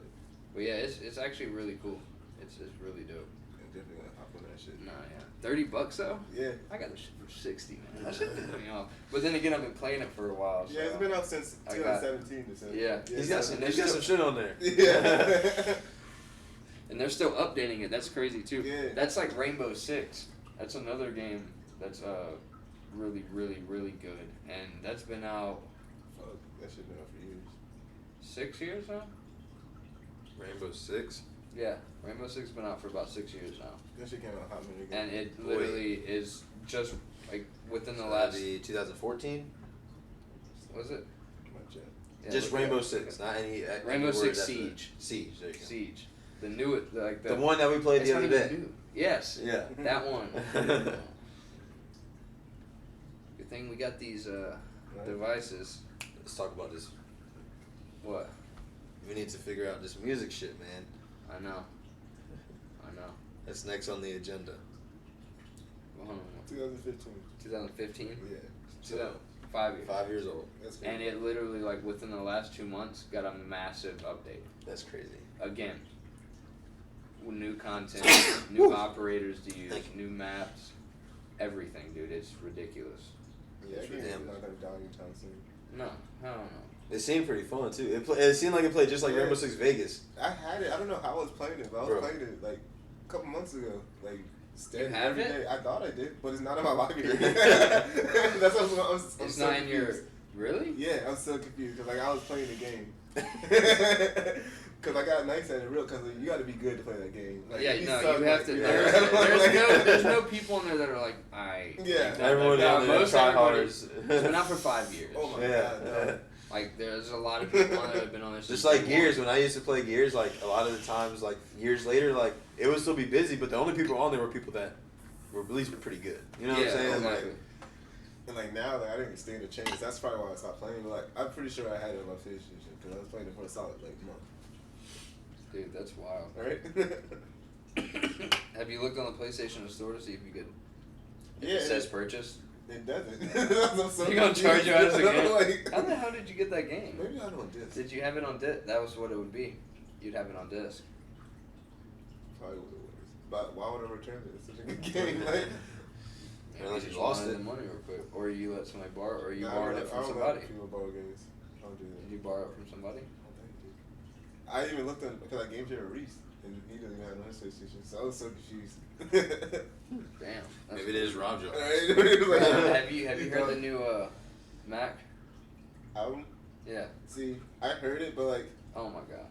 But yeah, it's actually really cool. It's really dope. I'm definitely gonna hop on that shit. Nah, yeah, $30 though. Yeah. I got this shit for 60, man. That shit pissed me off. But then again, I've been playing it for a while. So. Yeah, it's been out since I got- 2017 or something. Yeah. He's got so some. they're He's got some still- shit on there. Yeah. And they're still updating it. That's crazy too. Yeah. That's like Rainbow Six. That's another game that's really, really, really good. And that's been out Fuck, that shit been out for years. 6 years now? Rainbow Six. Yeah. Rainbow Six has been out for about 6 years now. That shit came out how many ago? And it literally is just like within the last 2014. was it? Much, yeah. Yeah, Just look- Rainbow Six, not any. Rainbow word Six after Siege. that. Siege. There you go. Siege. The new like The one that we played it's the not other even day. new. Yes. Yeah. That one. Good thing we got these devices. Let's talk about this. What? We need to figure out this music shit, man. I know. That's next on the agenda. Well, hold on. 2015. 2015? Yeah. So 5 years. 5 years old. That's crazy. And it literally, like, within the last 2 months, got a massive update. That's crazy. Again, new content, new operators to use, new maps, everything, dude. It's ridiculous. Yeah, that game is Damn. not gonna die anytime soon. No, hell no. It seemed pretty fun too. It seemed like it played just like Yeah. Rainbow Six Vegas. I had it. I don't know how I was playing it, but I was Bro. playing it like a couple months ago. Like, steady have every it? day. I thought I did, but it's not in my library. That's what I'm It's so not in your. confused. Really? Yeah, I'm so confused because like I was playing the game. Because I got nice at it real. Because you got to be good to play that game. Like, Yeah, if no, suck, you have like, to. yeah. There's no people in there that are like, Yeah. Everyone no, down there most try everybody- hards. It's been out for 5 years. Oh my Yeah. god, no. Like, there's a lot of people on there that have been on there since Just like day Gears, one. when I used to play Gears, like a lot of the times, like years later, like it would still be busy, but the only people on there were people that were at least pretty good. You know what I'm Yeah, saying? exactly. Like, And like now, like I didn't stand a chance. That's probably why I stopped playing. But like I'm pretty sure I had it on my PlayStation because I was playing it for a solid like month. Dude, that's wild. Right? Have you looked on the PlayStation Store to see if you could? If Yeah, it says purchase. It doesn't. I'm so You're gonna charge you out as a game? Like, How the hell did you get that game? maybe I don't disc. Did you have it on disc? That was what it would be. You'd have it on disc. Probably what it was. But why would I return it? It's such a good game. Like, Unless Maybe you lost wanted it. the money real quick, or you let somebody borrow, or you nah, borrowed it I from don't somebody. let people borrow games. I don't do that. Did you borrow it from somebody? I even looked at because I game share with Reese, and he doesn't even have no PlayStation, so I was so confused. Damn. that's Maybe they just robbed you. have you heard the new Mac? Album? Yeah. See, I heard it, but like, Oh my god.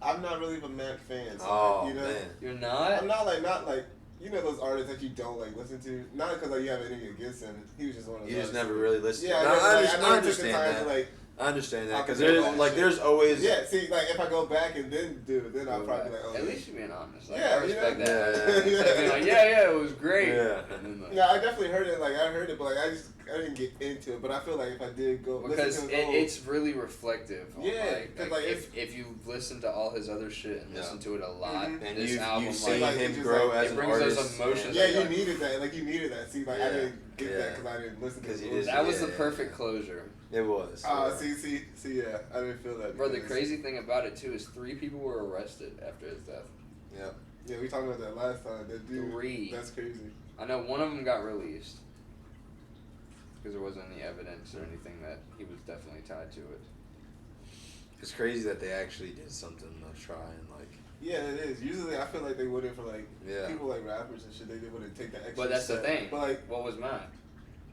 I'm not really a Mac fan. So Oh like, you know, man. You're not? I'm not like you know those artists that you don't like listen to. Not because like you have anything against him. He was just one of those. You just artists. never really listened. Yeah, No, I I never took the understand time that. to like. I understand that I because can there's go back like to- there's always Yeah, see, like if I go back and then do it, then I'll Go probably be back. like, oh. At least you're being honest. Like, Yeah, I respect you know? that. Yeah, yeah. Instead of being like, yeah, it was great. Yeah. And then, like, Yeah, I definitely heard it. Like I heard it, but like I didn't get into it. But I feel like if I did go because listen to his old- it's really reflective. On Yeah, like, 'cause, like, like, if you listen to all his other shit and Yeah. listen to it a lot, Mhm. and this you've album seen like, him it's just grow like- as it an brings those artist. emotions. Yeah, Like, you needed that. Like you needed that. See, like I Yeah. didn't get that Yeah. because I didn't listen to 'Cause his you old just- that was Yeah, the yeah, perfect yeah. closure. It was. See, yeah, I didn't feel that. Bro, the because- crazy thing about it too is 3 people were arrested after his death. Yeah. Yeah, we talked about that last time. That dude. 3. That's crazy. I know one of them got released because there wasn't any evidence or anything that he was definitely tied to it. It's crazy that they actually did something to try and like. Yeah, it is. Usually, I feel like they wouldn't for like Yeah. people like rappers and shit. They wouldn't take the extra. But that's the step. thing. But like, What was Mac?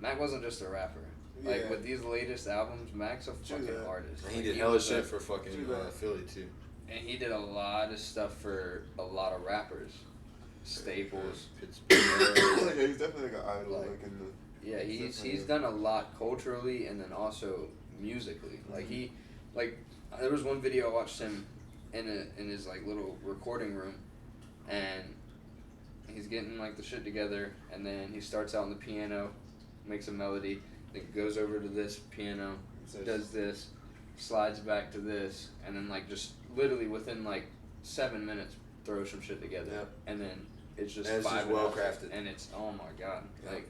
Mac wasn't just a rapper. Like Yeah. with these latest albums, Mac's a True fucking that. artist. And he Like, did hella was shit a- for fucking True that. Philly too. and he did a lot of stuff for a lot of rappers. Staples. Pittsburgh. yeah, he's definitely like an idol. Like- Like in the. Yeah, he's Definitely. done a lot culturally and then also musically. Like there was one video I watched him in his like little recording room, and he's getting like the shit together, and then he starts out on the piano, makes a melody, then goes over to this piano, does this, slides back to this, and then like just literally within like 7 minutes throws some shit together, Yep. and then it's just And it's just 5 well minutes, crafted. and it's oh my god, Yep.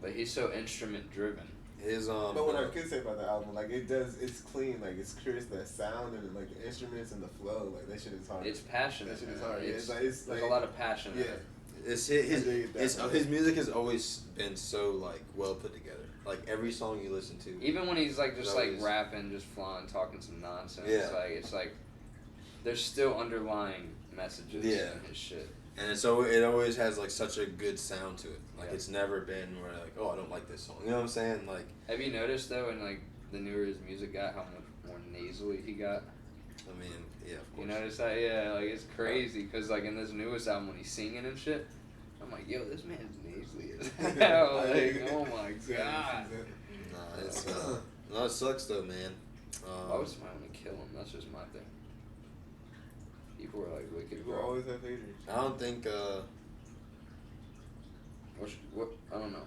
like he's so instrument driven. His But what I could say about the album, like it's clean, like it's crisp, that sound and like the instruments and the flow, like that shit is hard. It's passionate. That shit is man. hard. Yeah, It's, it's there's like a lot of passion. in yeah. it. It's I dig that, man. his music has always been so like well put together. Like every song you listen to. Even when he's like just It's like always- rapping, just flying, talking some nonsense. Yeah. It's like there's still underlying messages Yeah. in his shit. And so it always has like such a good sound to it. Like Yeah. it's never been where like, oh, I don't like this song. You know what I'm saying? Like, Have you noticed though, in like the newer his music got, how much more nasally he got? I mean, yeah, of You course. notice that? Yeah, like it's crazy because like in this newest album when he's singing and shit, I'm like, yo, this man's nasally as hell. Like, oh my god. Nah, it's no, it sucks though, man. Why would somebody want to kill him? That's just my thing. People are like wicked. People Bro. always have haters. I don't think. What? I don't know.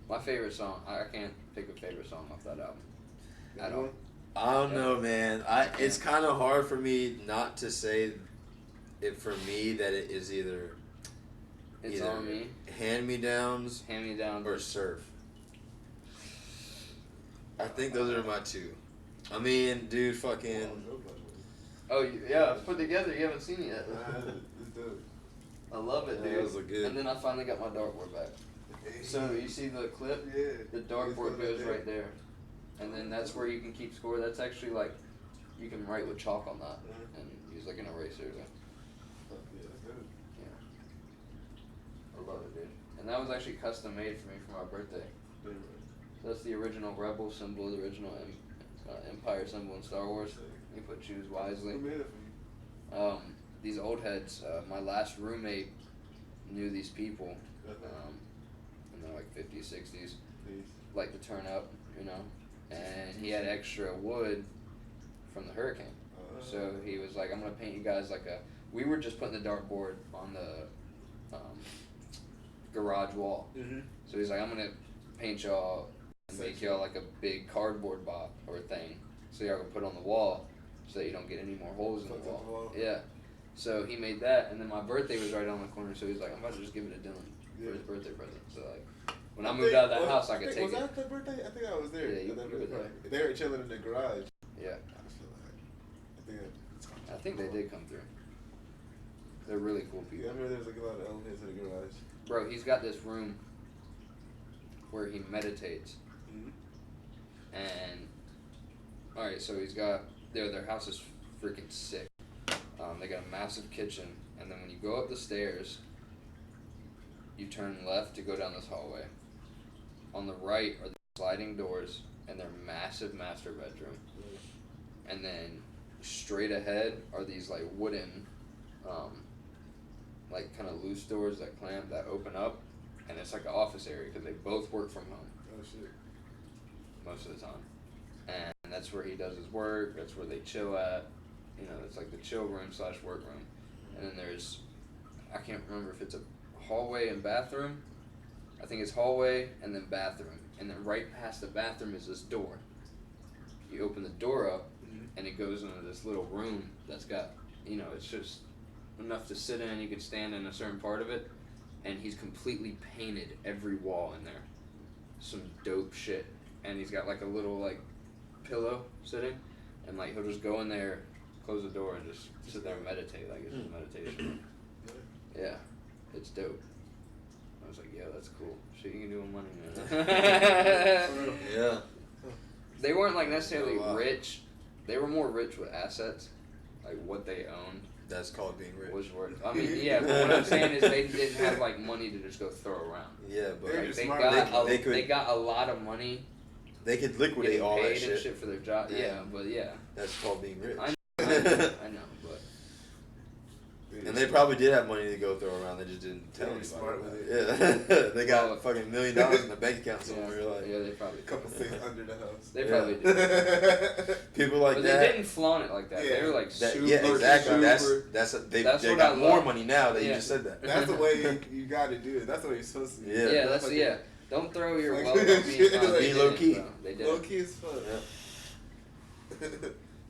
My favorite song. I can't pick a favorite song off that album. At all. I don't know, man. It's kind of hard for me not to say it for me that it is either It's on me. hand me downs Hand me down. or surf. I think those are my two. I mean, dude, fucking. Oh yeah, it's put together. You haven't seen it yet. It's dope. I love it, Yeah, dude. those look good. And then I finally got my dartboard back. So you see the clip? Yeah. The dartboard goes right there, and then that's where you can keep score. That's actually like you can write with chalk on that and use like an eraser. Yeah, that's dope. I love it, dude. And that was actually custom made for me for my birthday. So that's the original Rebel symbol, the original Empire symbol in Star Wars. You put choose wisely. Who made it for you? These old heads, my last roommate knew these people, and they're like 50s, 60s, like to turn up, you know, and he had extra wood from the hurricane. So he was like, I'm going to paint you guys like a, we were just putting the dartboard on the garage wall. Mm-hmm. So he's like, I'm going to paint y'all and make y'all like a big cardboard box or thing so y'all can put on the wall. so that you don't get any more holes in the Something in the wall. wall. Yeah. So he made that, and then my birthday was right on the corner, so he's like, I'm about to just give it to Dylan for his birthday present. So like, when I moved out of that house, I could take was it. Was that the birthday? I think I was there. Yeah, you at that were birthday there. party. They were chilling in the garage. Yeah. I I think they did come through. They're really cool Yeah, people. I remember there was like a lot of elephants in the garage. Bro, he's got this room where he meditates. Mm-hmm. And, alright, so he's got, their house is freaking sick. They got a massive kitchen, and then when you go up the stairs, you turn left to go down this hallway. On the right are the sliding doors, and their massive master bedroom. And then straight ahead are these like wooden, like kind of loose doors that clamp, that open up, and it's like an office area because they both work from home Oh shit. most of the time. And that's where he does his work, that's where they chill at. You know, it's like the chill room / work room. And then there's, I can't remember if it's a hallway and bathroom. I think it's hallway and then bathroom. And then right past the bathroom is this door. You open the door up, and it goes into this little room that's got, you know, it's just enough to sit in. You can stand in a certain part of it. And he's completely painted every wall in there. Some dope shit. And he's got like a little like pillow sitting. And like he'll just go in there, close the door, and just sit there and meditate like it's his meditation. Yeah, it's dope. I was like, yeah, that's cool. Shit you can do with money, man. Yeah. They weren't like necessarily rich. They were more rich with assets, like what they owned. That's called being rich. Was worth. I mean, yeah. But what I'm saying is they didn't have like money to just go throw around. Yeah, but They're Like, just they smart. got They they got a lot of money. they could liquidate Getting all that paid and shit for their job. Yeah. Yeah, but yeah. That's called being rich. I know, but And they probably did have money to go throw around. They just didn't tell They're anybody. smart about with it. Yeah, they got Well, fucking $1 million in the bank account yeah, somewhere. Like yeah, they probably A couple things under the house. They Yeah. probably did. people like But that. they didn't flaunt it like that. They were like that- super, yeah, exactly. super. That's they That's they what got I more love. money now that you Yeah. just said that. That's the way you got to do it. That's the way you're supposed to do it. Yeah. Yeah, that's Like yeah. Don't throw your Like, wealth on me. shit, No, like, they be did low it, key. bro. They did. Low it. key as fuck. Yeah.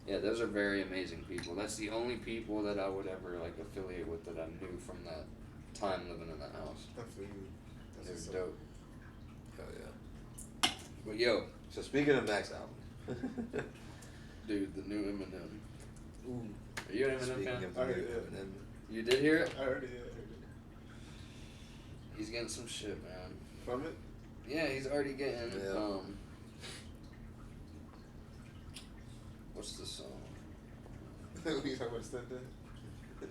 Yeah, those are very amazing people. That's the only people that I would ever like affiliate with that I knew from that time living in that house. I feel you. They That's were dope. Hell yeah. But yo, So speaking of Max album, dude, the new Eminem. Ooh. Are you an Eminem speaking fan? of the I heard new it. Eminem, You did hear it? I heard it. Yeah, I heard it. He's getting some shit, man. From it? Yeah, he's already getting. Yeah. What's the song? We talking about Stepdad?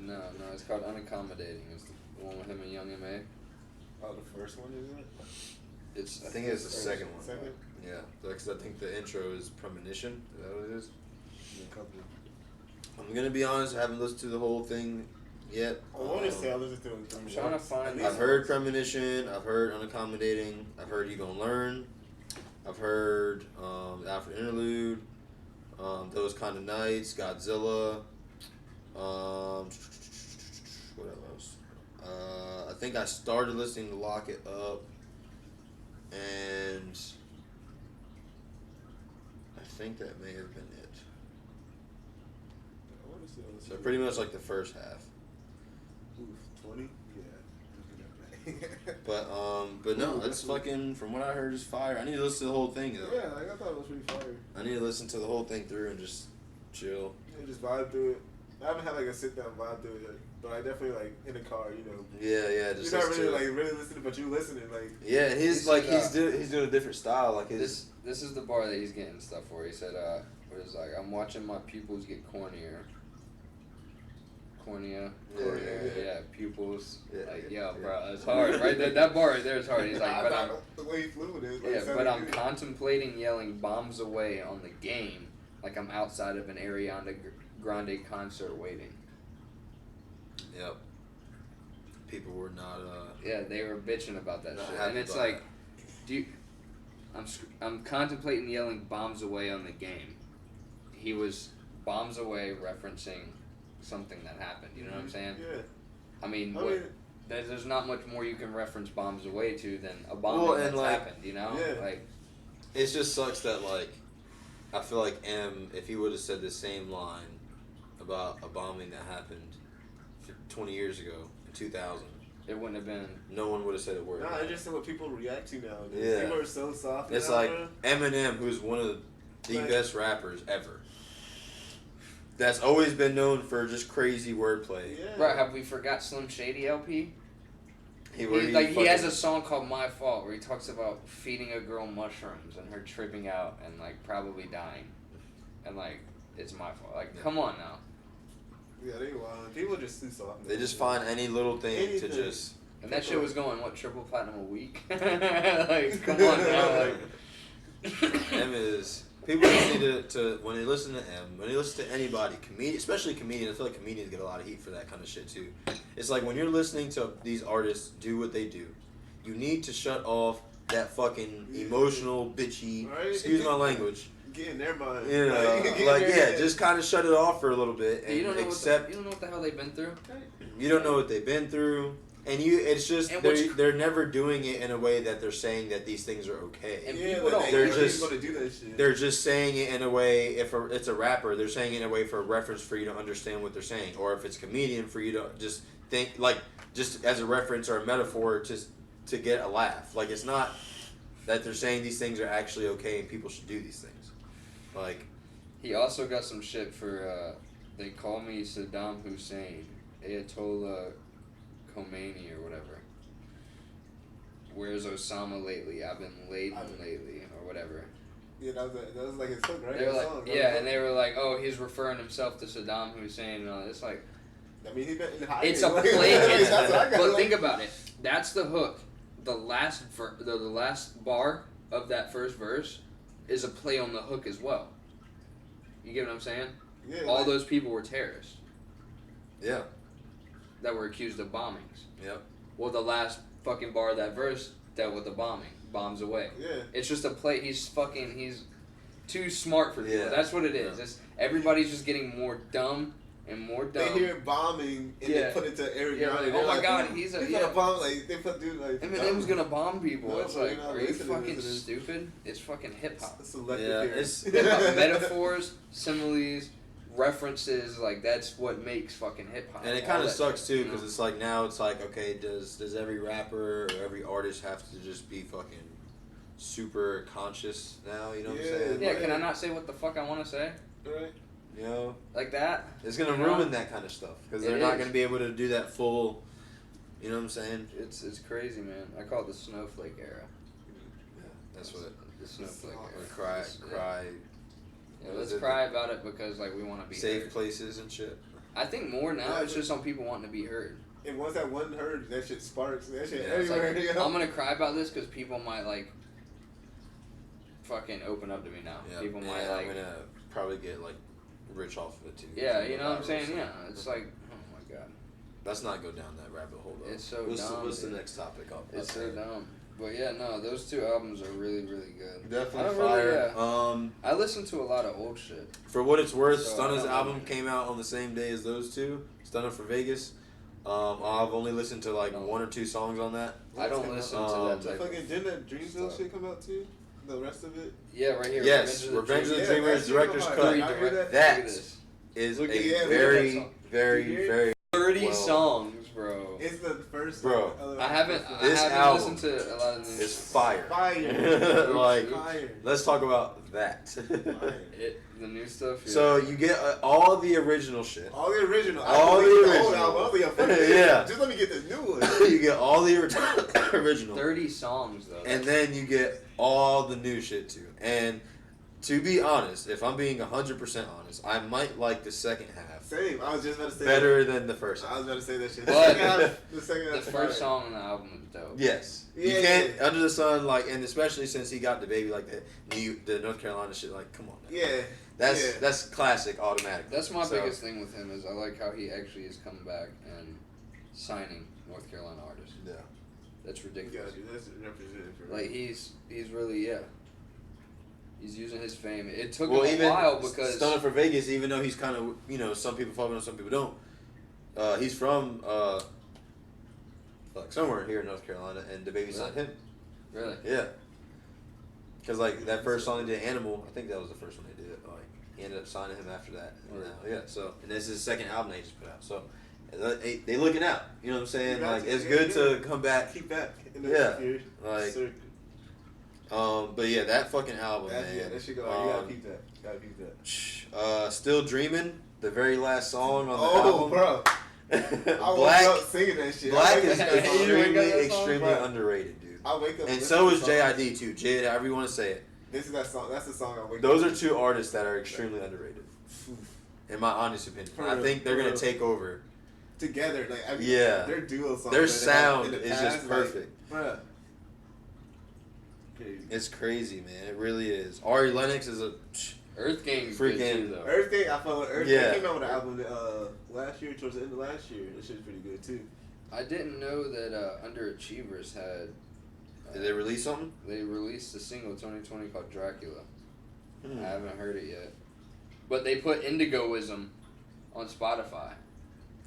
No, it's called Unaccommodating. It's the one with him and Young M.A. Oh, the first one is it? It's I think it's the second one. Second? Yeah, because I think the intro is Premonition. Is that what it is? Yeah, couple. I'm gonna be honest. I haven't listened to the whole thing yet. I want to say I listened to it. I'm trying to find. I've heard Premonition. I've heard Unaccommodating. I've heard You Gonna Learn. I've heard Alfred Interlude. Those Kind of Nights. Godzilla. What else? I think I started listening to Lock It Up. And I think that may have been it. I want to say I listened So to pretty much like the first half. Oof, 20? Yeah. But no, it's fucking, from what I heard, is fire. I need to listen to the whole thing though. Yeah, like I thought it was pretty fire. I need to listen to the whole thing through and just chill. Yeah, just vibe through it. I haven't had like a sit down vibe through it, but I definitely like in the car, you know. Yeah, just You're not listen really to it. like really listening, but you listening like. Yeah, and This is, he's doing a different style. Like his This is the bar that he's getting stuff for. He said, it was like, I'm watching my pupils get cornier. Cornea, yeah, pupils. Yeah, like, yeah, yo, bro, it's hard, right? That bar right there is hard. He's like, but I'm, the way he flew with it. yeah, but I'm contemplating yelling bombs away on the game, like I'm outside of an Ariana Grande concert waiting. Yep. People were not. Yeah, they were bitching about that Not shit, happy and it's about like, I'm contemplating yelling bombs away on the game. He was bombs away referencing something that happened. You know what I'm saying? Yeah. I mean, I mean, there's not much more you can reference bombs away to than a bomb Well, that's and, like, happened. You know, yeah. like It just sucks that like, I feel like if he would have said the same line about a bombing that happened 20 years ago in 2000, It wouldn't have been. no one would have said a word. Nah, it's just what people react to nowadays. Yeah. People are so soft. It's now, like bro. Eminem, who's one of the Like- best rappers ever. That's always been known for just crazy wordplay. Yeah. Bro, have we forgot Slim Shady LP? He He has a song called My Fault where he talks about feeding a girl mushrooms and her tripping out and like probably dying. And like, it's my fault. Like, come on now. Yeah, they wild. People are just too soft. They just find any little thing Anything. to just. And that shit was going, what, triple platinum a week? Like, come on now. Like, M is people just need to when they listen to M, when they listen to anybody, especially comedians. I feel like comedians get a lot of heat for that kind of shit too. It's like when you're listening to these artists do what they do, you need to shut off that fucking emotional, bitchy. Right? Excuse my language. Get in their mind. You know, Get in like their yeah, head. just kind of shut it off for a little bit and you don't know accept. you don't know what the hell they've been through. You don't know what they've been through. And it's just And they're never doing it in a way that they're saying that these things are okay. And Yeah, people like, don't. they're they're just- just gonna do that shit. They're just saying it in a way. If it's a rapper, they're saying it in a way for a reference for you to understand what they're saying, or if it's a comedian for you to just think like just as a reference or a metaphor to get a laugh. Like it's not that they're saying these things are actually okay and people should do these things. Like He also got some shit for, they call me Saddam Hussein, Ayatollah Khomeini or whatever. Where's Osama lately? I've been laden lately, or whatever. Yeah, that was like his hook, right? They were That like, song, yeah, right? and they were like, oh, he's referring himself to Saddam Hussein and all that. It's like, I mean, he's been in hiding. it's a Like, play. that's what I got, But like- think about it. That's the hook. The last the last bar of that first verse is a play on the hook as well. You get what I'm saying? Yeah, All like- those people were terrorists yeah, that were accused of bombings. yep. Well, the last fucking bar of that verse dealt with the bombing. Bombs away. Yeah. It's just a play. He's too smart for people. Yeah. That's what it is. Yeah. It's, everybody's just getting more dumb and more dumb. They hear bombing and Yeah. they put it to Eric Yeah, Grande. like, They're oh my God, "Ooh, he's a- he's yeah." gonna bomb. Like they put dude like Eminem's gonna bomb people. No, It's we're like, not are you listening, fucking listening. stupid? It's fucking hip hop. selective Yeah, hearing. it's- Hip hop metaphors, similes, references. Like that's what makes fucking hip hop. And it All kind of that sucks shit, too you because know? it's like now it's like okay, does every rapper or every artist have to just be fucking super conscious now? You know what I'm Yeah. saying? Yeah, can I not say what the fuck I want to say? Right. You know, Like that? it's gonna You know? ruin that kind of stuff because they're It not is. gonna be able to do that full. You know what I'm saying? It's crazy, man. I call it the Snowflake Era. Yeah, that's what. The Snowflake Or Era. cry, Yeah. cry, Yeah, what let's is it? cry about it because like we want to be safe heard. places and shit. I think more now Yeah, it's just on people wanting to be heard. And once that one heard, that shit sparks. That shit Yeah, It's everywhere. like, you know? I'm gonna cry about this because people might like fucking open up to me now. Yeah, People yeah, might like, I'm gonna probably get like rich off of it too. yeah, Some you know what I'm viral saying? stuff. Yeah, it's like, oh my god, Let's not go down that rabbit hole though. It's so what's dumb, what's the dude. next topic? it's so dumb. But yeah, no, those two albums are really, really good. I Definitely don't really, fire. I listen to a lot of old shit. For what it's worth, So, Stunna's I don't album know. came out on the same day as those two. Stunna for Vegas. I've only listened to like one or two songs on that. I don't listen to that The type fucking of didn't that Dreamville stuff. shit come out too? The rest of it. Yeah, right here. Yes, Revenge of the Dreamers that director's shit cut. come out. I hear that. That Look at this. is Look a at- yeah, look at very, that song. very, Do you hear very 30 well- songs, bro. It's the first. Bro, song. I haven't This album listened to a lot of It's these. fire. Fire. Like, Fire. let's talk about that. Fire. The new stuff. Yeah. So you get all the original shit. All the original. All I the believe original. old album. I was like, fuck this. Yeah. Just let me get this new one. You get all the original. 30 songs though. And then you get all the new shit too. And to be honest, if I'm being 100% honest, I might like the second half Same. I was just about to say better than the first I half. was about to say that shit. But The second the half. first song on the album is dope. Yes. Yeah, You can't, yeah. Under the Sun, like, and especially since he got the baby, like, the North Carolina shit, like, come on. Now. Yeah. That's yeah. classic automatically. That's my So, biggest thing with him is I like how he actually is coming back and signing North Carolina artists. Yeah. That's Got ridiculous. you. That's representative for Like he's really he's using his fame. It took Well, him a even while because Stunner for Vegas, even though he's kind of, you know, some people fuck with him, some people don't. He's from somewhere here in North Carolina, and the baby signed him. really Yeah. Because like that first song they did, Animal, I think that was the first one they did. Like, he ended up signing him after that. And now, so and this is his second album they just put out. So they looking out. You know what I'm saying? Like it's good to come back. Keep back. Like. But yeah, that fucking album, man. Yeah, that shit go. You gotta keep that. Still Dreaming, the very last song on the album. Bro. I woke up singing that shit. Black is extremely underrated, dude. I wake up and so is JID too. J, however you want to say it. This is that song. That's the song I wake Those up. are two artists that are extremely underrated, in my honest opinion. I think they're gonna take over together. Like their duo songs. Their sound is just perfect. Bruh. It's crazy, man. It really is. Ari Lennox is a Earth Gang freaking though. Earth Gang, I felt like Earth Gang came out with an album last year, towards the end of last year. That shit's pretty good too. I didn't know that Underachievers had. Did they release something? They released a single 2020 called Dracula. I haven't heard it yet, but they put Indigoism on Spotify.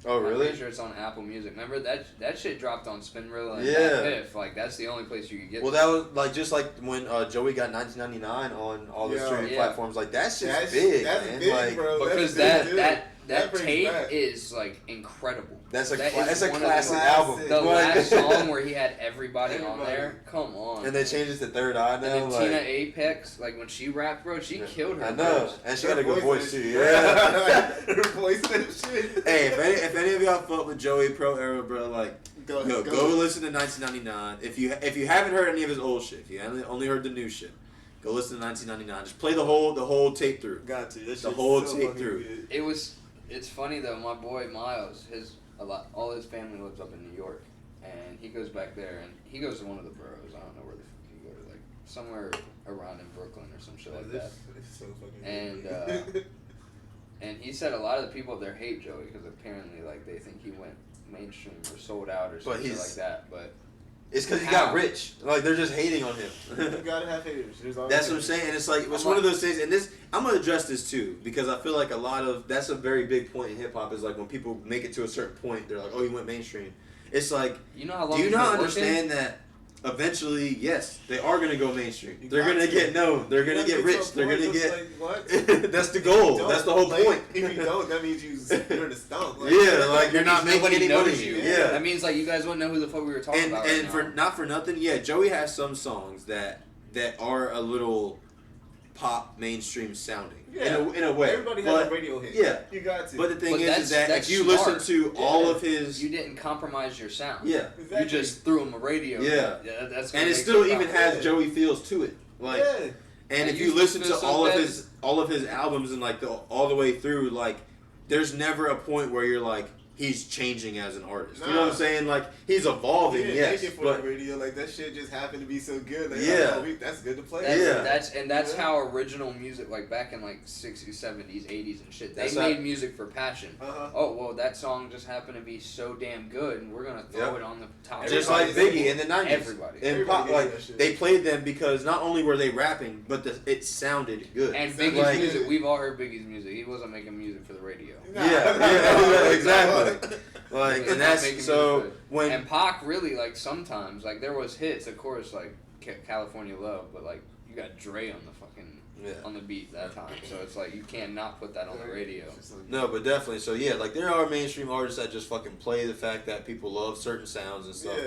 Oh really? I'm pretty sure it's on Apple Music. Remember that shit dropped on Spinrilla and Piff. Like that's the only place you could get. Well, that was like just like when Joey got 1999 on all the streaming platforms. Like that's big, that's man. Big, like, bro. Because that tape is like incredible. That's a classic album. The last song where he had everybody on there. Come on. And they changed it to Third Eye now. And then Tina Apex, like when she rapped, bro, she killed her. I know, and she had a good voice too. Yeah. Her voice and shit. Hey, if any of y'all fuck with Joey Pro Era, bro, like go listen to 1999. If you haven't heard any of his old shit, if you only heard the new shit, go listen to 1999. Just play the whole tape through. Got to. The whole tape through. It's funny though. My boy Miles, all his family lives up in New York, and he goes back there, and he goes to one of the boroughs. I don't know where the fuck he go to, like somewhere around in Brooklyn or some shit like that. It's so fucking and he said a lot of the people there hate Joey because apparently like they think he went mainstream or sold out or something like that. But it's because he got rich. Like they're just hating on him. You gotta have haters. That's what I'm saying. And it's like it's one of those things. And this I'm gonna address this too because I feel like that's a very big point in hip hop is like when people make it to a certain point, they're like, oh, you went mainstream. It's like, you know how long do you not understand that? Eventually, yes, they are gonna go mainstream. They're gonna get known. They're gonna get rich. They're gonna get. Like, what? That's the goal. That's the whole point. If you don't, that means you're in the stump. Like, like you're not making any money. Yeah, that means like you guys wouldn't know who the fuck we were talking about. And for not for nothing, Joey has some songs that are a little pop mainstream sounding. In a way. Everybody has a radio hit. Yeah. You got to. But the thing is that if you listen to all of his... You didn't compromise your sound. Yeah. Exactly. You just threw him a radio. Yeah. That's and it still even has Joey feels to it. Like, and if you listen to all of his albums and like all the way through, like there's never a point where you're like, he's changing as an artist. You know what I'm saying? Like he's evolving. Yes, make it for the radio. Like that shit just happened to be so good. Like, that's good to play. That's how original music, like back in like 60s, 70s, 80s and shit. They made music for passion. Oh well, that song just happened to be so damn good, and we're gonna throw it on the top. Just like Biggie in the 90s. Everybody pop, like they played them because not only were they rapping, but it sounded good. And Biggie's music, we've all heard Biggie's music. He wasn't making music for the radio. Exactly. Like, and that's so when and Pac really like sometimes like there was hits, of course, like California Love, but like you got Dre on the fucking on the beat that time, so it's like you can't not put that on the radio. No, but definitely. So like there are mainstream artists that just fucking play the fact that people love certain sounds and stuff,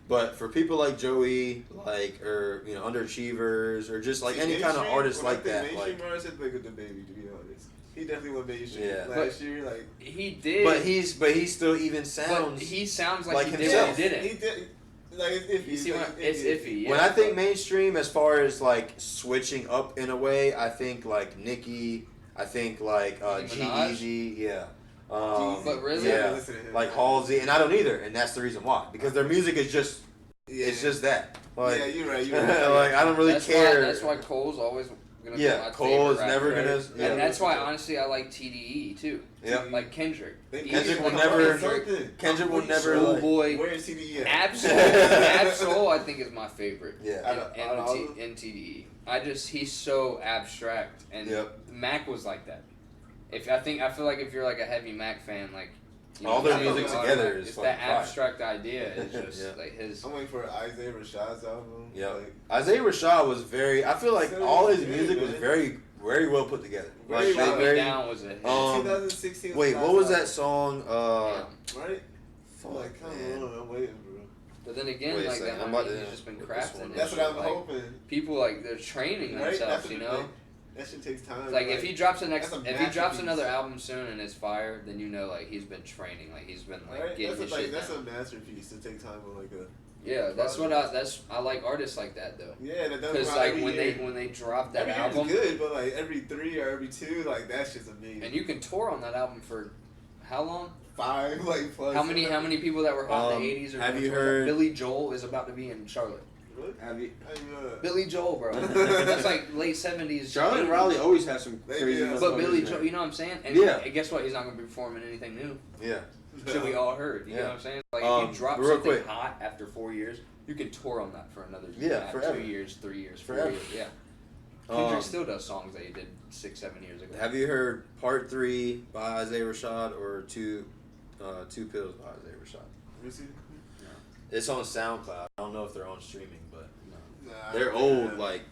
but for people like Joey, like or Underachievers, or just like any kind of artist like that, mainstream artists had like the baby, to be honest. He definitely went mainstream last year. Like he did, but he still even sounds. But he sounds like he himself. did what he didn't. He did. Like it's iffy. You see, it's iffy. Yeah. When I think mainstream, as far as like switching up in a way, I think like Nicki. I think like G-Eazy. But really, like Halsey, and I don't either, and that's the reason why, because their music is just. It's just that. Like, you're right. Like I don't really care. That's why Cole's always. Cole is never gonna. And that's why, honestly, I like TDE too. Yeah. Like Kendrick. Kendrick will never. Kendrick will never. Schoolboy. Where is TDE? Absol, I think is my favorite. Yeah. In TDE, he's so abstract, and Mac was like that. I feel like if you're like a heavy Mac fan, like. All their music together is it's that abstract idea. It's just like his. I'm waiting for Isaiah Rashad's album. Yeah, Isaiah Rashad was very. I feel like all his music was very very well put together. Very well. Shut Me Down was a hit. 2016. Wait, what was that song? Right? Fuck, Like, come man. on, I'm waiting, bro. But then again, Wait a like second, that I'm money about to has just been look this one crafting. up. That's what and I'm shit, like, hoping. People like they're training Right? themselves, That's you the know. thing. That shit takes time. Like if he drops that's a if he drops masterpiece. another album soon and it's fire, then you know like he's been training, like he's been like Right? getting his shit That's down. a masterpiece to take time on like a. Yeah, I like artists like that though. Yeah, that does. Because like when they drop that every album, year is good, but like every 3 or every 2, like that shit's amazing. and you can tour on that album for how long? 5 like plus. How many people that were hot in the '80s are? Have gonna you tour? heard- Billy Joel is about to be in Charlotte. Really? Have you? Billy Joel, bro. That's like late '70s. Charlotte and 80s. Raleigh always have some They crazy. do. But Billy motherfuckers Joel, there. you know what I'm saying? And Yeah. and guess what? He's not gonna be performing anything new. Yeah. Shit we all heard. You know Yeah. what I'm saying? Like if you drop real something quick. hot after 4 years, you can tour on that for another forever. 2 years, 3 years, 4 Forever. years. Yeah. Kendrick Um, still does songs that he did 6-7 years ago. Have you heard Part 3 by Isaiah Rashad or Two Pills by Isaiah Rashad? It's on SoundCloud. I don't know if they're on streaming, but Nah, they're I- old. Like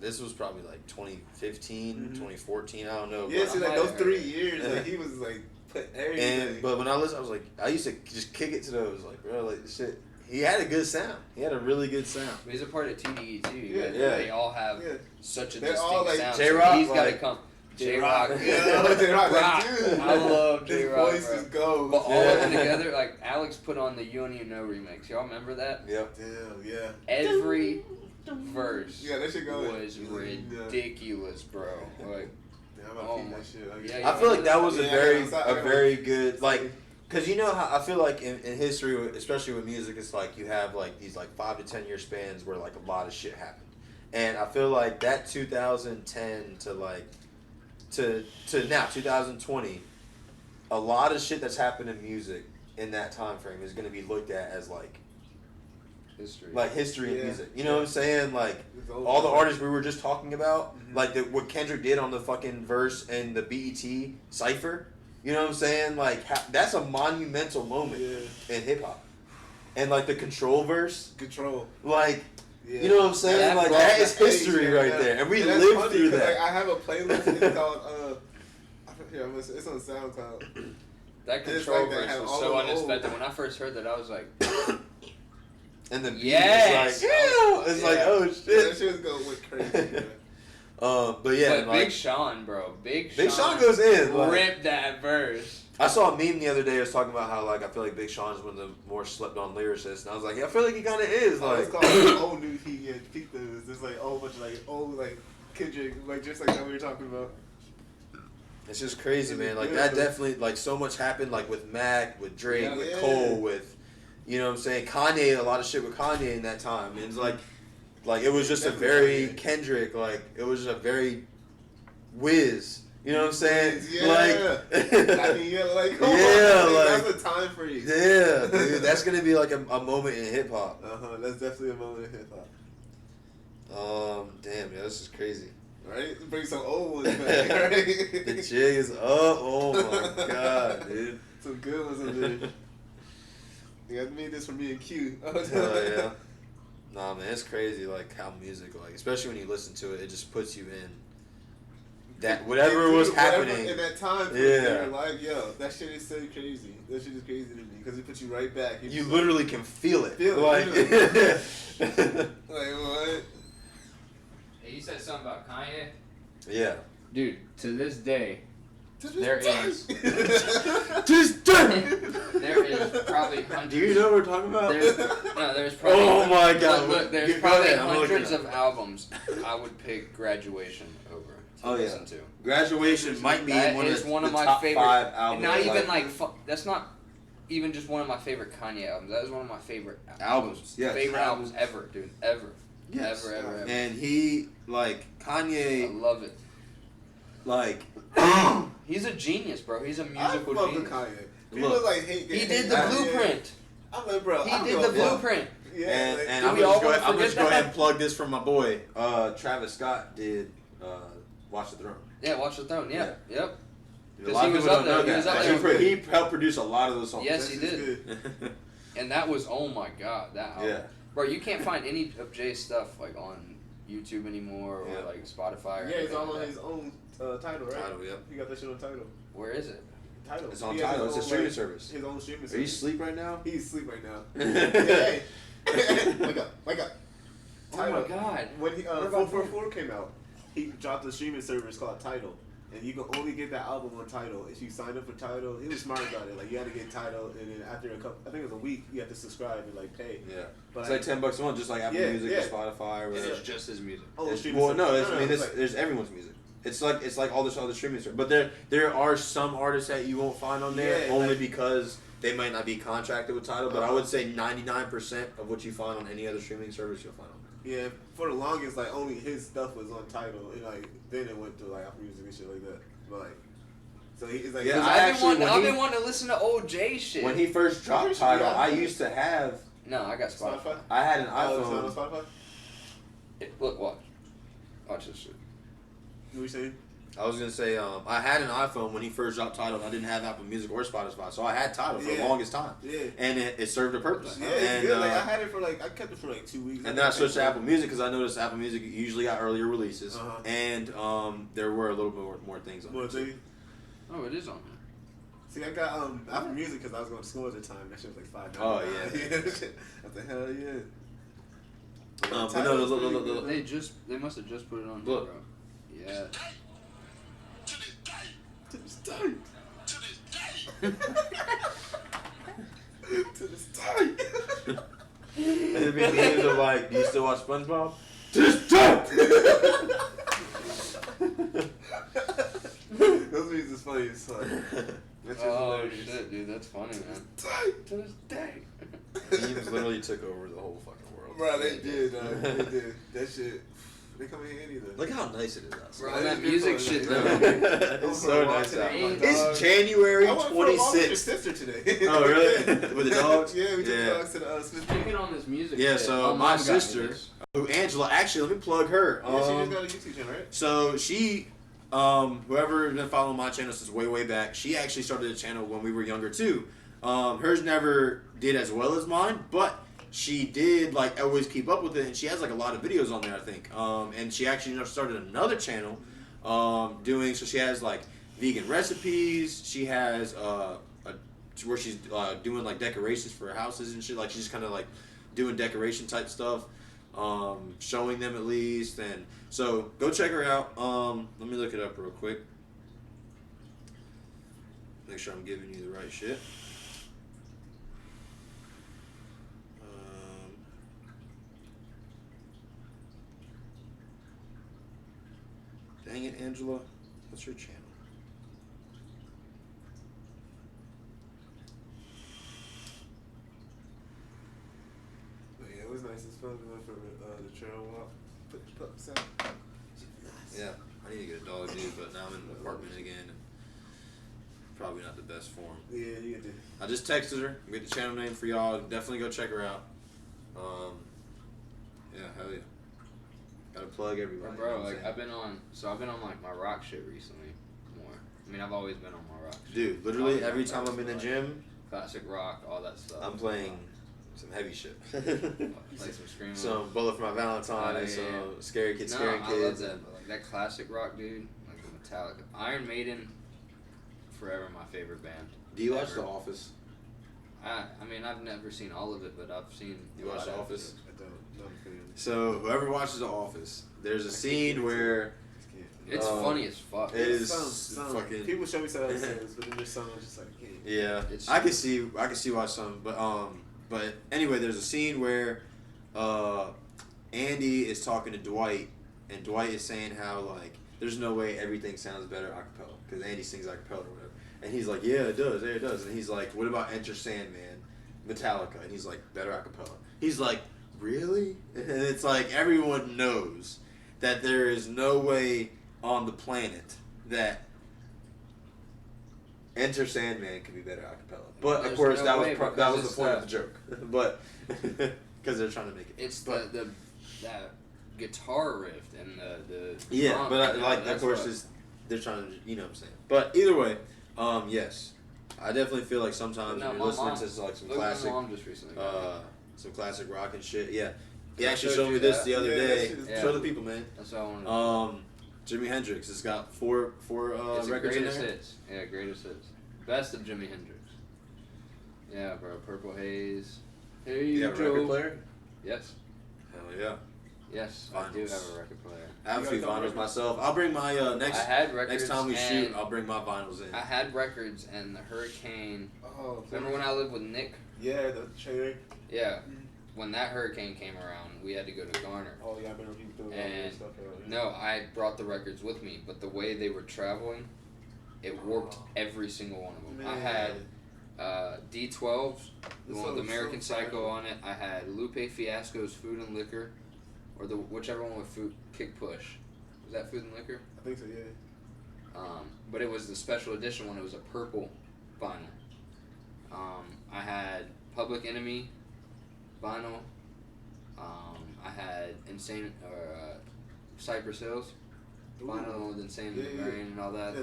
this was probably like 2015, Mhm. 2014. I don't know. Yeah, but see, I like might those have 3 heard it. years, Yeah. like he was like put everything. But when I listened, I was like, I used to just kick it to those, like, bro, like this shit. He had a good sound. He had a really good sound. He's a part of TDE too. Yeah. Yeah. They all have Yeah. such a They're distinct all, like, sound. J-Rock, He's got to like- come. J-Rock. Yeah, J-Rock, like, Rock. dude. I love His J-Rock, voice bro. just goes. But all of them Yeah. together, like Alex put on the You Don't Even Know remix. Y'all remember that? Yep. Damn, yeah. Every verse Yeah, that shit going. was ridiculous, bro. Like, Yeah, I'm about Oh to keep my- that shit. yeah, I feel like that was Yeah, a yeah. very good, like, cause you know how I feel like in history, especially with music, it's like you have like these like 5 to 10 year spans where like a lot of shit happened, and I feel like that 2010 to like to now 2020, a lot of shit that's happened in music in that time frame is gonna be looked at as like history in Yeah. music. You know what I'm saying? Like It's old. all the artists we were just talking about, Mhm. like what Kendrick did on the fucking verse and the BET cipher. You know what I'm saying? Like that's a monumental moment Yeah. in hip hop. And like the Control verse, Control. like Yeah. you know what I'm saying? That Like brought that the is history Yeah, right yeah. there, and we that's lived funny, through 'cause, that. Like, I have a playlist. It's called it's on SoundCloud. that It's Control like that, verse have was all so the unexpected. When I first heard that, I was like, And the beat Yes! is like, ew! It's like, Yeah. oh That shit. shit went crazy. Man. But yeah, but like, Big Sean, bro, Big Big Sean goes in. Like, ripped that verse. I saw a meme the other day. I was talking about how like I feel like Big Sean is one of the more slept on lyricists, and I was like, yeah, I feel like he kind of is. Oh, it's Like, called Old New Heat. Yeah, peep those. There's like a whole bunch of like old like Kendrick, like just like that we were talking about. it's just crazy, man. Like Yeah. that definitely like so much happened. Like with Mac, with Drake, Yeah. with Yeah. Cole, with you know what I'm saying, Kanye. A lot of shit with Kanye in that time. And it's like it was just a very Definitely. Kendrick. Like it was just a very Wiz. You know what I'm saying? Yeah. Like, I mean, yeah, like come Yeah, on, like- that's a time freeze. yeah, dude, that's gonna be like a moment in hip hop. That's definitely a moment in hip hop. Damn, yeah, this is crazy. Right? Bring some old ones back, right? The jig is up. Oh my god, dude. Some good ones in there. You got to made this for me and Q. Hell yeah. Nah, man, it's crazy. Like how music, like especially when you listen to it, it just puts you in that whatever was happening. in that time. Yeah. You're like, yo, that shit is so crazy. That shit is crazy to me because it puts you right back. It's You just literally can feel it. Feel it, Like, like what? Hey, you said something about Kanye, yeah. dude. To this day, There is. Just done. there is probably hundreds. Do you know what we're talking about? There's probably. Oh my God. Look, there's Go probably ahead, I'm looking hundreds up. of albums I would pick Graduation over to Oh, yeah. listen to. Graduation might be That one is of one the of my top favorite. 5 albums. Not even like that's not even just one of my favorite Kanye albums. That is one of my favorite Albums, yes. favorite albums ever, dude. Ever. Yes. Ever. And he, like, I Kanye, love it. like, He's a genius, bro. He's a I musical fuck with genius. Kanye. People Look, like hate. He hate did the Kanye. blueprint. I'm like, bro. He I don't did give the a fuck. blueprint. Yeah, and, like, and do I'm we just all going wanna I'm just forget go ahead that? and plug this from my boy. Travis Scott did Watch the Throne. Yeah, Watch the Throne. Yeah. Yep. A 'Cause lot he of was people up don't know there. He was that. up but there. he helped produce a lot of those songs. Yes, that he shit's did. good. And that was, oh my god, that album. Yeah. Bro, you can't find any of Jay's stuff like on YouTube anymore or Yeah. like Spotify. Or Yeah, it's anything all like on that. his own title, right? Tidal, yep. He got that shit on title. Where is it? Title. It's on He has Tidal. his It's a own, streaming like, service. His own streaming Are you service. asleep right now? He's asleep right now. Hey, wake up, wake up. Oh my God. When he, What about 444 came out, he dropped a streaming service called Tidal. And you can only get that album on Tidal. If you sign up for Tidal, he was smart about it. Like, you had to get Tidal, and then after a couple, I think it was a week, you have to subscribe and, like, pay. Yeah. But It's like $10 a month, just like Apple Yeah, Music yeah. or Spotify or And whatever. it's just his music. Oh, It's- streaming well, service. no, it's, I mean, it's like, there's everyone's music. It's like all this other streaming service, but there are some artists that you won't find on there Yeah, only like- because they might not be contracted with Tidal. But I would say 99% of what you find on any other streaming service you'll find on there. yeah, for the longest, like, only his stuff was on Tidal. And, like, then it went to, like, Apple Music and shit like that. But, like, so he's like, Yeah, I've actually, been when he- wanting to listen to old J shit. When he first dropped First, Tidal, yeah. I used to have. No, I got Spotify. Spotify? I had an Oh, it's not on iPhone. Spotify? Look, watch this shit. What you saying? I was gonna say I had an iPhone when he first dropped Tidal. I didn't have Apple Music or Spotify, so I had Tidal for the Yeah. longest time, Yeah. and it served a purpose. Yeah, it's and, good. Like, I had it for, like, I kept it for, like, 2 weeks. And then I switched to Apple Music because I noticed Apple Music usually got earlier releases, Uh-huh. and there were a little bit more things on More it. too. thing. Oh, it is on there. See, I got Apple Music because I was going to school at the time. That shit was like $5. Oh, yeah. What the hell, yeah. But no, look. They must have just put it on Look. there, bro. Yeah. To this day. To this day. And it'd be memes of like, do you still watch SpongeBob? To this day! Those memes is funny as fuck. That's just Oh hilarious. shit, dude, that's funny, man. To this day. Memes literally took over the whole fucking world. Bro, they did, they did. That shit, they come in handy though. Look how nice it is outside. Bro, that music shit though. It's so nice out. Hey, It's January I went for a walk with your 26th. sister today. Oh, really? With the dogs? Yeah, we took Yeah. the dogs to the Smith. Speaking on this music Yeah, shit, so my my mom got me sister, this. who Angela, actually, let me plug her. Yeah, she just got a YouTube channel, right? So she, whoever has been following my channel since way back, she actually started a channel when we were younger too. Hers never did as well as mine, but she did like always keep up with it, and she has like a lot of videos on there, I think. And she actually started another channel, so she has like vegan recipes. She has where she's doing like decorations for houses and shit. Like she's kind of like doing decoration type stuff. Showing them at least, and so go check her out. Let me look it up real quick. Make sure I'm giving you the right shit. Dang it, Angela. What's your channel? But yeah, it was nice. It's fun. We went for the trail walk. Put the pups out. Yeah, I need to get a dog, dude, but now I'm in an apartment again. Probably not the best form. Yeah, you get to. I just texted her. Get the channel name for y'all. Definitely go check her out. Yeah, hell yeah. Gotta plug everybody. Bro, you know what I'm like saying? I've been on like my rock shit recently more. I mean, I've always been on my rock shit. Dude, literally Always every on time rock, I'm in the like, gym, classic rock, all that stuff. I'm playing some heavy shit. Like some screaming. Some Bullet for My Valentine, Oh, and yeah, some yeah. Scary Kids, No, Scaring I Kids. love that. But like that classic rock, dude. Like the Metallica, Iron Maiden, forever my favorite band. Do you watch Ever. The Office? I mean, I've never seen all of it, but I've seen. You a watch lot The of Office? I don't. Not a fan. So whoever watches The Office, there's a scene where Just can't. It's funny as fuck. it is Some fucking. people show me some episodes, but then there's some I'm just like, can't. Yeah, It's- I can see why some, but anyway, there's a scene where Andy is talking to Dwight, and Dwight is saying how like there's no way everything sounds better a cappella because Andy sings a cappella or whatever, and he's like, yeah, it does, and he's like, what about Enter Sandman, Metallica, and he's like, better a cappella. He's like, really? And it's like everyone knows that there is no way on the planet that Enter Sandman can be better a cappella. But of There's course, no that way, was because the it's point of the joke. But because they're trying to make it. It's but, that guitar riff and the yeah, drum, but you know, like of that's course, what- they're trying to, you know what I'm saying. But either way, yes, I definitely feel like sometimes No, when my you're listening mom- to like some look, my classic, mom just recently got me. some classic rock and shit. Yeah, He I actually showed showed me you this that. the other Yeah, that day. shit is Yeah. Show the people, man. That's all I wanted. Jimi Hendrix. It's got four It's records in greatest there. hits. Yeah, greatest hits. Best of Jimi Hendrix. Yeah, bro. Purple Haze. Hey, You have a Joe. record player? Yes. Hell yeah. Yes, I do Vinyls. have a record player. I have You a few got a couple vinyls records? myself. I'll bring my I had records. next time we shoot. and I'll bring my vinyls in. I had records and the hurricane. Oh, Remember when I lived with Nick? Yeah, the trailer. Yeah. When that hurricane came around, we had to go to Garner. Oh yeah, I remember people doing all And that stuff. no, I brought the records with me, but the way they were traveling, it warped every single one of them. I had D12s, the one with American Psycho on it. I had Lupe Fiasco's Food and Liquor, or whichever one with Food Kick Push. Was that Food and Liquor? I think so, yeah. But it was the special edition one. It was a purple vinyl. I had Public Enemy vinyl. I had Insane Cypress Hills vinyl with Insane in the Brain and all that.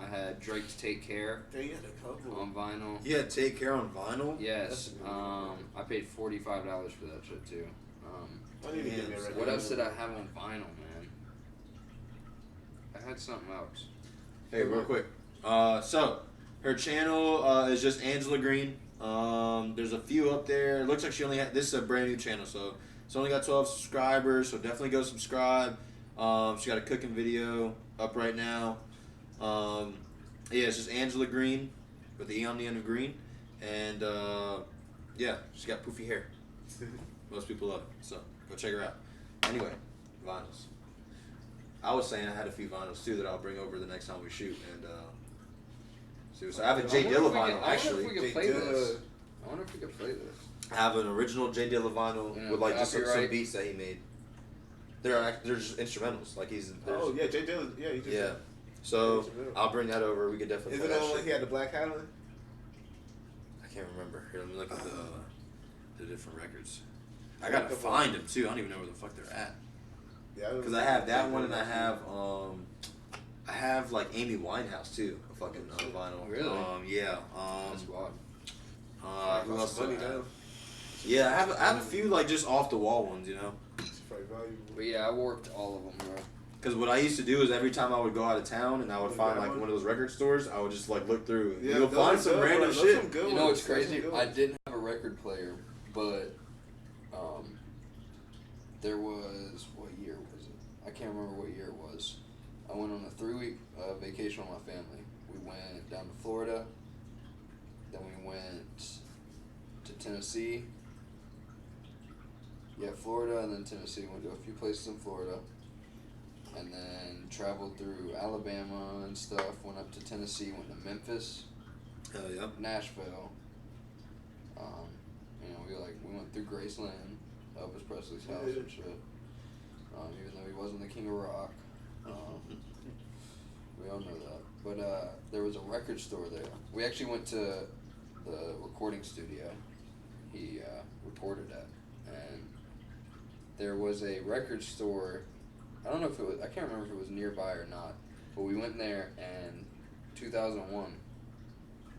I had Drake's Take Care Dang, you had a couple. on vinyl. Yeah, Take Care on vinyl. Yes. That's really I paid $45 for that shit too. I need to get me a record. What else did I have on vinyl, man? I had something else. Hey, real quick. So her channel is just Angela Green. There's a few up there. It looks like she only had. This is a brand new channel, so it's only got 12 subscribers. So definitely go subscribe. She got a cooking video up right now. Yeah, it's just Angela Green with the E on the end of green, and yeah, she's got poofy hair. Most people love it, so go check her out. Anyway, vinyls. I was saying I had a few vinyls too that I'll bring over the next time we shoot, and see. So I have a Jay Dilla vinyl actually. I wonder if we could play this. I wonder if we could play this. I have an original Jay Dilla vinyl Yeah, with like just some copyright. beats that he made. They're just instrumentals, like he's. Oh yeah, Jay Dillon. Yeah, he just. Yeah. So I'll bring that over. We could definitely. Is play it the that one shit. he had the black hat on? I can't remember. Here, let me look at the different records. I gotta find them too. I don't even know where the fuck they're at. Yeah. Because I have that one and I have like Amy Winehouse too. A fucking vinyl. Really? Yeah. That's wild. Who else? do I Money have? now. Yeah, I have a few like just off the wall ones, you know. It's probably valuable. But yeah, I warped all of them, bro. Because what I used to do is every time I would go out of town and I would find like one of those record stores, I would just like look through. Yeah, You'll find some random shit. You know what's crazy? I didn't have a record player, but there was, what year was it? I can't remember what year it was. I went on a 3-week vacation with my family. We went down to Florida, then we went to Tennessee. Yeah, Florida and then Tennessee. Went to a few places in Florida. And then traveled through Alabama and stuff. Went up to Tennessee. Went to Memphis, Hell yeah. Nashville. We went through Graceland, Elvis Presley's house and shit. Even though he wasn't the king of rock, we all know that. But there was a record store there. We actually went to the recording studio he recorded at, and there was a record store. I don't know if it was. I can't remember if it was nearby or not. But we went there, and 2001.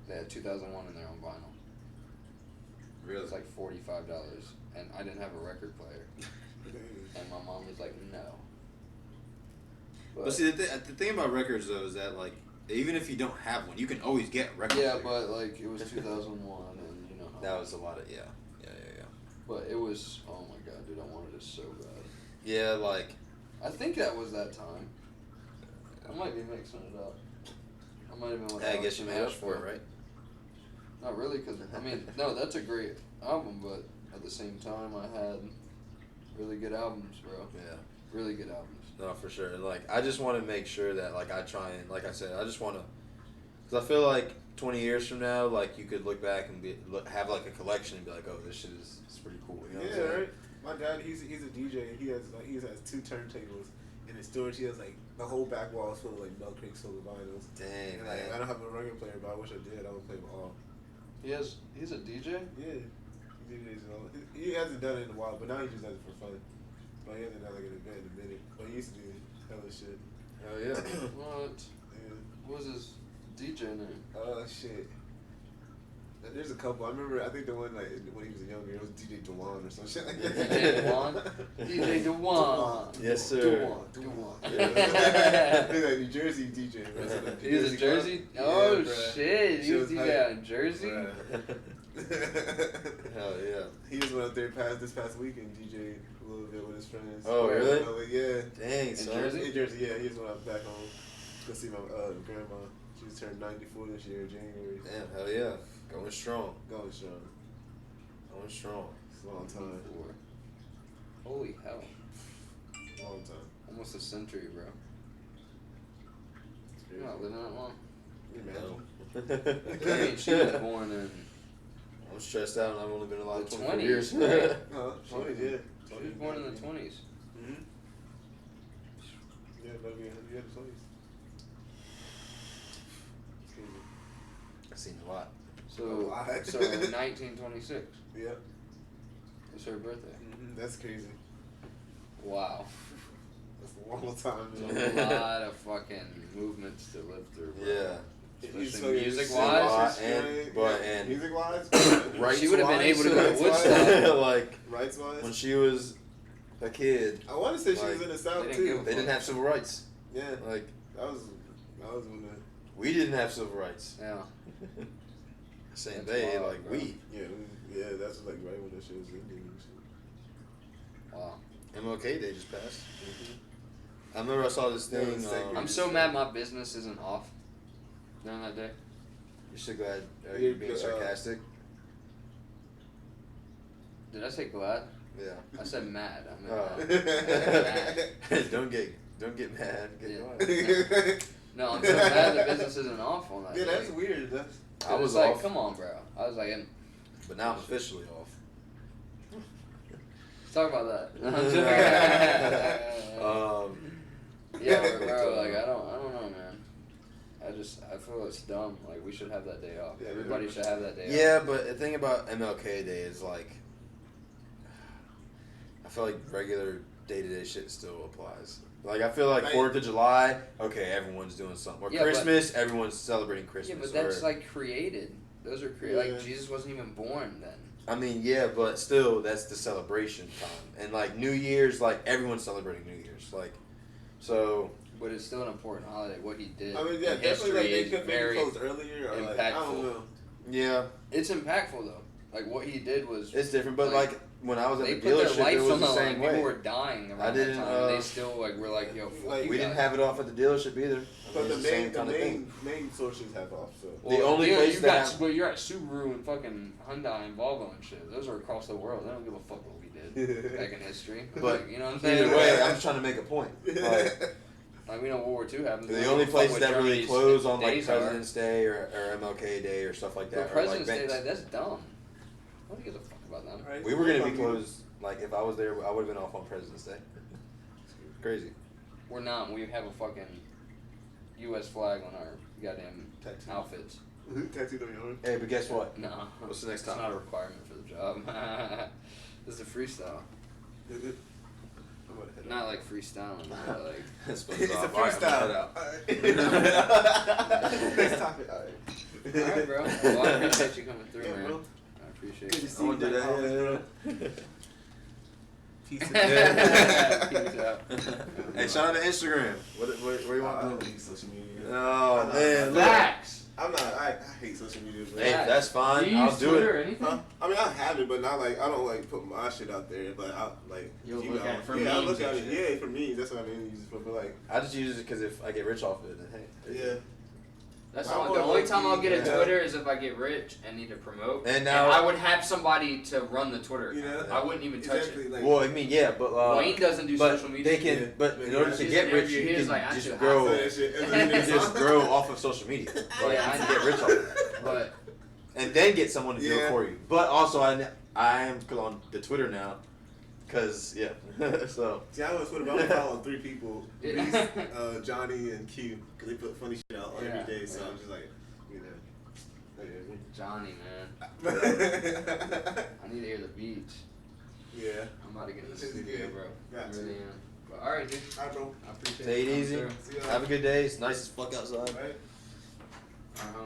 They had 2001 in there on vinyl. Really? It was like $45, and I didn't have a record player. And my mom was like, "No." But see, the thing about records though is that like even if you don't have one, you can always get a record. Yeah, player. but like it was 2001, and you know how. That was a lot of yeah. But it was, oh my god, dude, I wanted it so bad. Yeah, like I think that was that time. I might be mixing it up. I might have been with I guess you Alex made up Mash, for it, but- right? Not really, because, I mean, no, that's a great album, but at the same time, I had really good albums, bro. Yeah. Really good albums. No, for sure. And like, I just want to make sure that like I try and like I said, I just want to, because I feel like 20 years from now, like you could look back and have like a collection and be like, oh, this shit is it's pretty cool. You know what I'm Yeah, saying? right. My dad, he's a DJ, and he has 2 turntables in his storage. He has like the whole back wall is full of like milk crates full of vinyls. Dang, And man. I don't have a record player, but I wish I did. I would play them all. He's a DJ? Yeah. He DJs and all. He hasn't done it in a while, but now he just does it for fun. But he hasn't done like an event in a minute. But he used to do hella shit. Hell yeah. What? Yeah. What was his DJ name? Shit. There's a couple. I remember. I think the one like when he was younger, it was DJ Dewan or some shit like that. DJ Dewan. DJ Dewan. Yes, sir. Dewan. Yeah. He's like New Jersey DJ. Bro. So He was in Jersey? Yeah, Oh bruh. shit! He was was DJ hype. out in Jersey? Hell yeah. He just went up there this past weekend, DJ a little bit with his friends. Oh, really? Yeah. Dang, In son. Jersey? In Jersey, yeah. He just went up back home. Go see my grandma. She just turned 94 this year, January. Damn, hell yeah. Going strong. Going strong. Going strong. It's a long time. Holy hell! Long time. Almost a century, bro. It's You're not living that long. You No. imagine? I mean, she was born in. I'm stressed out and I've only been alive The 24 20s, years. right? Huh? 20s, yeah. She was born in the 20s. Mm-hmm. Yeah, but yeah, the 20s. It's crazy. I've seen a lot. So, A lot. so 1926 Yeah. was her birthday. Mm-hmm. That's crazy. Wow. That's a long time. There's a lot of fucking movements to live through, bro. Yeah. Especially music-wise. And music-wise, rights She would have been able to go to Rights-wise. Woodstock. like rights-wise. when she was a kid, I want to say she was like, in the South they didn't too. give a they didn't have civil rights. Yeah, Like that was when the we didn't have civil rights. Yeah. Saying That's they wild, like bro. we. yeah that's like right when that shit was ending and shit. Wow. MLK Day just passed. I remember I saw this That thing. was sick. I'm so mad my business isn't off during that day. You're so glad. Are Yeah, you being sarcastic? Did I say glad? Yeah. I said mad. I mean, Oh. mad. don't get mad. Get Yeah. quiet. No, I'm so mad the business isn't off on that Yeah, day. that's weird. That's I was like, off, come on, bro. I was like, but now I'm officially off. let's talk about that. Yeah, bro. Like, I don't know, man. I feel it's dumb. Like, we should have that day off. Yeah, Everybody should have that day off. Yeah, but the thing about MLK Day is like, I feel like regular day-to-day shit still applies. Like I feel like Right. 4th of July, okay, everyone's doing something. Or Yeah, but- Christmas, everyone's celebrating Christmas. Yeah, but that's or, like created. Those are created. Yeah. Like, Jesus wasn't even born then. I mean, yeah, but still, that's the celebration time. And like New Year's, like everyone's celebrating New Year's. Like, so But it's still an important holiday. What he did I mean, yeah, in definitely like history they is could maybe very. close earlier or like I impactful. don't know. yeah, It's impactful though. Like what he did was. it's different. But like when I was at They the put their dealership, life it was on the the line. same People way. were dying around I didn't, that time. And they still like were like, yo, fuck Like, you We guys. didn't have it off at the dealership either. But the It's same main kinda thing. main sources have off. So The only yeah, place you that got, but you're at Subaru and fucking Hyundai and Volvo and shit. Those are across the world. They don't give a fuck what we did back in history. But Like, you know what I'm saying? Either way, I'm just trying to make a point. Like, we know World War II happened. the We only don't fuck places what that really Germany's close on like days are. President's Day or MLK Day or stuff like But that are like President's Day, banks. like, that's dumb. Nobody gives a fuck about them. Right. We were gonna be closed. Like if I was there, I would have been off on President's Day. Crazy. We're not. We have a fucking U.S. flag on our goddamn Tattoo. outfits. Tattooed on your arm. Hey, but guess what? No. What's the next It's topic? not a requirement for the job. This is a freestyle. Is it? I'm gonna head Not like freestyling, but like. It's It's a All right, I'm freestyle. head out. Alright. Next topic. Alright. Alright, bro. Well, I appreciate you coming through, Yeah, man. bro. I appreciate Good to it. see I want to do you, that. bro. Peace. Peace out. Hey, shout out to Instagram. Where you I want? don't use social media. Oh man, look. Facts. I'm not. I hate social media. Bro. Hey, that's fine. Do you I'll use do Twitter it. or anything? Huh? I mean, I have it, but not like I don't like put my shit out there. But I like. You'll if you look know, at it for yeah, I memes look at and it. shit. Yeah, for me, that's what I mainly use it for. But like, I just use it because if I get rich off it, then hey. yeah. That's I the would only look time I'll get a yeah. Twitter is if I get rich and need to promote. And now- I would have somebody to run the Twitter. You know? I wouldn't even touch Exactly. it. Like, Well, I mean, yeah, but Wayne doesn't do but social media. they can. Yeah. But in order to He's get an rich, interview. you He was can like, I just should grow. say that shit. And You then can just grow off of social media. Like, Yeah, you I can get rich off of it. But And then get someone to do it Yeah. for you. But also, I am on the Twitter now, cause yeah. So see, I was Twitter, but I'm following 3 people: Yeah. Reese, Johnny, and Q, because they put funny shit out Yeah. every day. So Yeah. I'm just like, you know. Johnny, man, Yeah. I need to hear the beats. Yeah. I'm about to get in the This is studio, good. bro. Got I to. really am. But alright, dude. Alright, bro. I appreciate take it you coming easy. through. See ya. Have a good day. It's nice as fuck outside. Right? Uh-huh.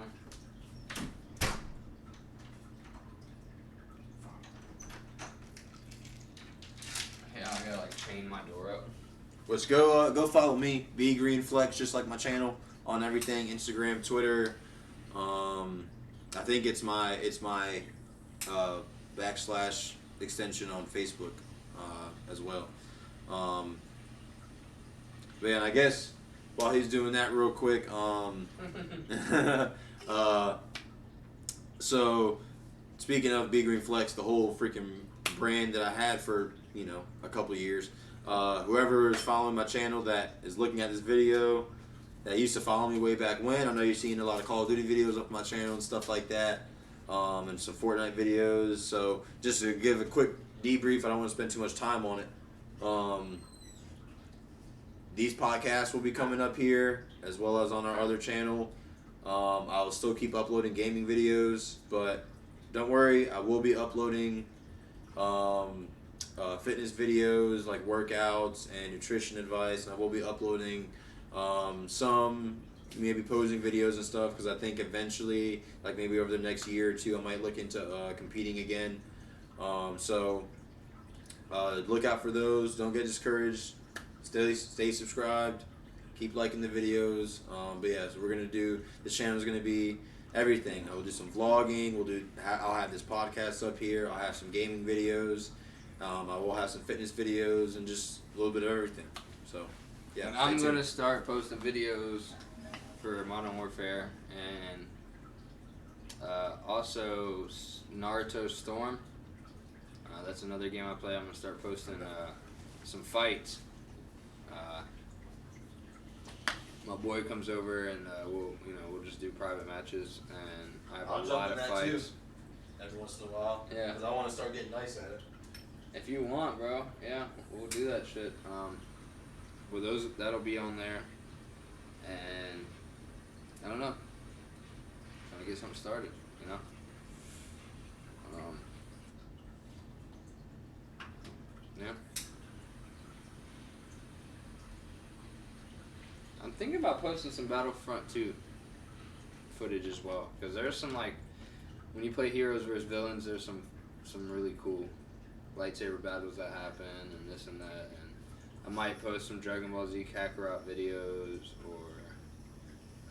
Let's go follow me, B Green Flex, just like my channel on everything, Instagram, Twitter. I think it's my backslash extension on Facebook as well. Man, I guess while he's doing that real quick, so speaking of B Green Flex, the whole freaking brand that I had for a couple of years. Whoever is following my channel that is looking at this video, that used to follow me way back when, I know you're seeing a lot of Call of Duty videos up my channel and stuff like that, and some Fortnite videos. So just to give a quick debrief, I don't want to spend too much time on it. These podcasts will be coming up here as well as on our other channel. I will still keep uploading gaming videos, but don't worry, I will be uploading fitness videos like workouts and nutrition advice, and I will be uploading some maybe posing videos and stuff, because I think eventually, like maybe over the next year or two, I might look into competing again. So look out for those. Don't get discouraged. Stay subscribed. Keep liking the videos. But yeah, so we're gonna do. This channel is gonna be everything. I will do some vlogging. I'll have this podcast up here. I'll have some gaming videos. I will have some fitness videos and just a little bit of everything. So yeah. And I'm gonna start posting videos for Modern Warfare and also Naruto Storm. That's another game I play. I'm gonna start posting some fights. My boy comes over and we'll just do private matches, and I have a lot of fights. Too, every once in a while. Yeah. Because I want to start getting nice at it. If you want, bro, yeah, we'll do that shit. Well, that'll be on there, and I don't know. Trying to get something started, Yeah. I'm thinking about posting some Battlefront 2 footage as well, because there's some, like, when you play heroes versus villains, there's some really cool lightsaber battles that happen and this and that, and I might post some Dragon Ball Z Kakarot videos, or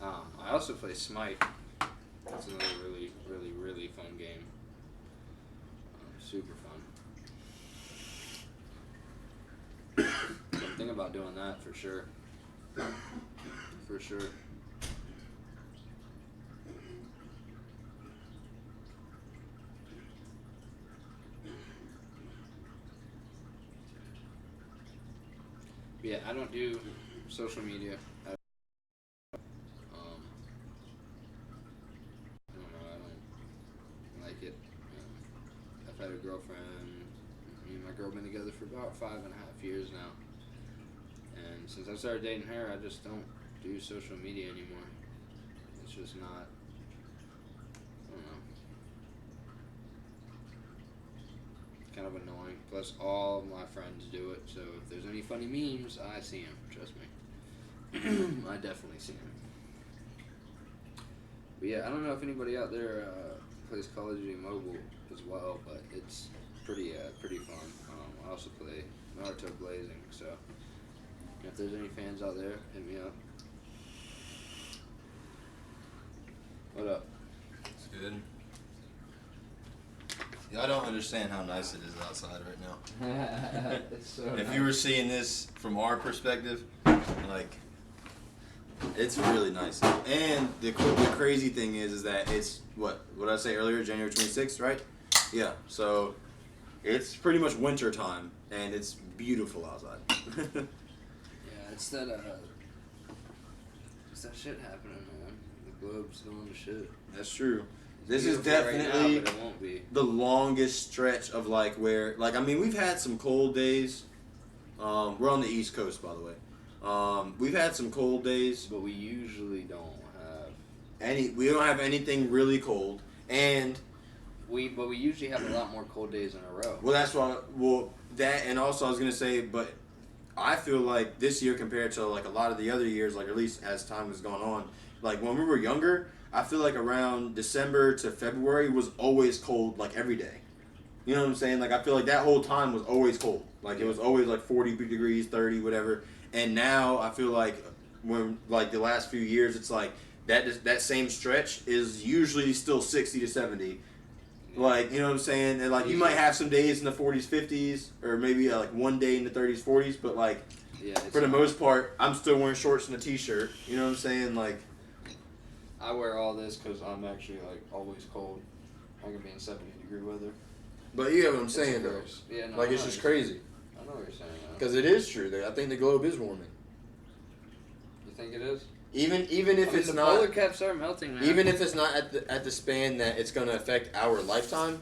I also play Smite. That's another really, really, really fun game. Super fun. I'm thinking about doing that for sure. For sure. Yeah, I don't do social media. I don't know, I don't like it. I've had a girlfriend. Me and my girl been together for about 5.5 years now. And since I started dating her, I just don't do social media anymore. It's just not, I don't know. Kind of annoying. Plus, all of my friends do it, so if there's any funny memes, I see them. Trust me. I definitely see them. But yeah, I don't know if anybody out there plays Call of Duty Mobile as well, but it's pretty fun. I also play Naruto Blazing, so if there's any fans out there, hit me up. What up? It's good. Y'all don't understand how nice it is outside right now. It's so If nice. you were seeing this from our perspective, like, it's really nice. And the crazy thing is that it's, what did I say earlier, January 26th, right? Yeah, so it's pretty much winter time, and it's beautiful outside. Yeah, it's that shit happening, man. The globe's going to shit. That's true. It's This is beautiful right now, definitely but it won't be. the longest stretch of I mean, we've had some cold days. We're on the East Coast, by the way. We've had some cold days. But we usually don't have We don't have anything really cold, and we usually have a lot more cold days in a row. well, that's why. Well, that, and also I was gonna say, but I feel like this year compared to like a lot of the other years, like at least as time has gone on, like when we were younger, I feel like around December to February was always cold, like every day. You know what I'm saying? Like I feel like that whole time was always cold. Like it was always like 40 degrees, 30, whatever. And now I feel like when like the last few years, it's like that same stretch is usually still 60 to 70. Like, you know what I'm saying? And like you might have some days in the 40s, 50s, or maybe like one day in the 30s, 40s, but like for the most part, I'm still wearing shorts and a t-shirt. You know what I'm saying? Like, I wear all this because I'm actually like always cold. I can be in 70-degree weather. but you know what I'm saying though. Yeah, no, Like, it's just crazy. I know what you're saying. Because it is true. I think the globe is warming. You think it is? Even if it's the not, polar caps are melting, man. even if it's not at the span that it's going to affect our lifetime,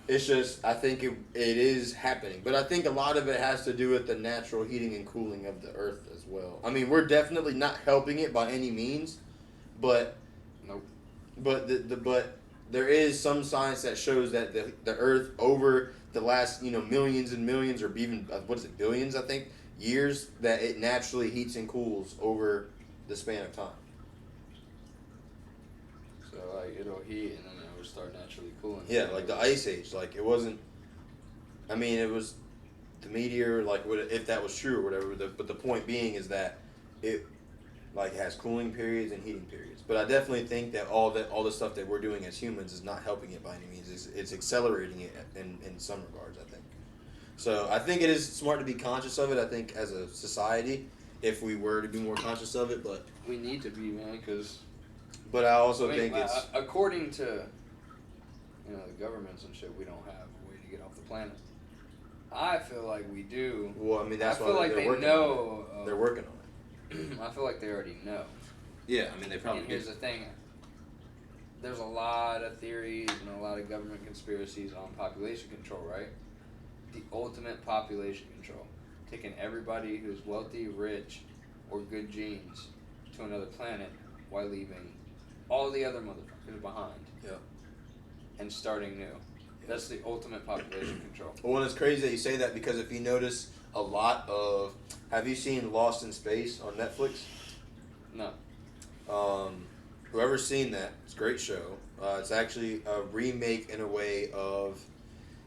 it's just I think it is happening. But I think a lot of it has to do with the natural heating and cooling of the Earth as well. I mean, we're definitely not helping it by any means, but nope. But but there is some science that shows that the Earth over the last millions and millions or even billions I think years that it naturally heats and cools over the span of time. So like it'll heat and then it'll start naturally cooling. Yeah, like the Ice Age. Like it wasn't. I mean, it was the meteor. Like if that was true or whatever. But the point being is that it like has cooling periods and heating periods. But I definitely think that all the stuff that we're doing as humans is not helping it by any means. It's accelerating it in some regards, I think. So I think it is smart to be conscious of it. I think as a society, if we were to be more conscious of it, but we need to be, man, because. But I also think it's according to the governments and shit, we don't have a way to get off the planet. I feel like we do. Well, I mean that's I why feel like they're they working know. on it. They're working on it. I feel like they already know. Yeah, I mean they probably. And here's the thing. There's a lot of theories and a lot of government conspiracies on population control, right? The ultimate population control. Taking everybody who's wealthy, rich, or good genes to another planet while leaving all the other motherfuckers behind. Yeah. And starting new. That's the ultimate population control. Well, and it's crazy that you say that because if you notice a lot of... Have you seen Lost in Space on Netflix? No. Whoever's seen that, it's a great show. It's actually a remake in a way of...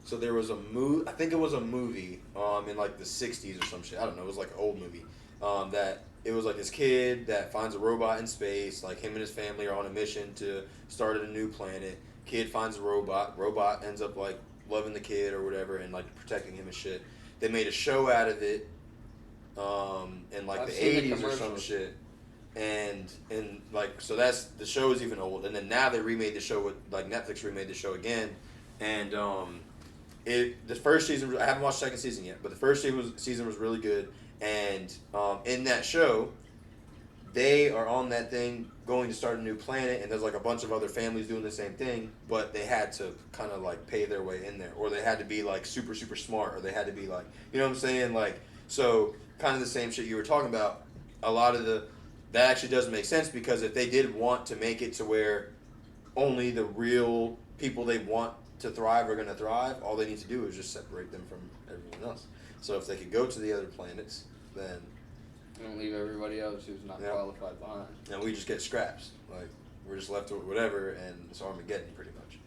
So there was a movie, I think it was a movie in like the 60s or some shit. I don't know, it was like an old movie. That it was like this kid that finds a robot in space, like him and his family are on a mission to start at a new planet. Kid finds a robot ends up like loving the kid or whatever and like protecting him and shit. They made a show out of it in like the 80s or some shit. And like, so that's, the show is even old. And then now they remade the show with, like Netflix remade the show again. And the first season, I haven't watched the second season yet, but the first season was really good. And in that show, they are on that thing going to start a new planet, and there's like a bunch of other families doing the same thing, but they had to kind of like pay their way in there, or they had to be like super, super smart, or they had to be like, you know what I'm saying? Like, so kind of the same shit you were talking about. A lot of that actually doesn't make sense because if they did want to make it to where only the real people they want to thrive are going to thrive, all they need to do is just separate them from everyone else. So if they could go to the other planets, then don't leave everybody else who's not qualified behind. And we just get scraps. Like, we're just left with whatever, and it's Armageddon pretty much.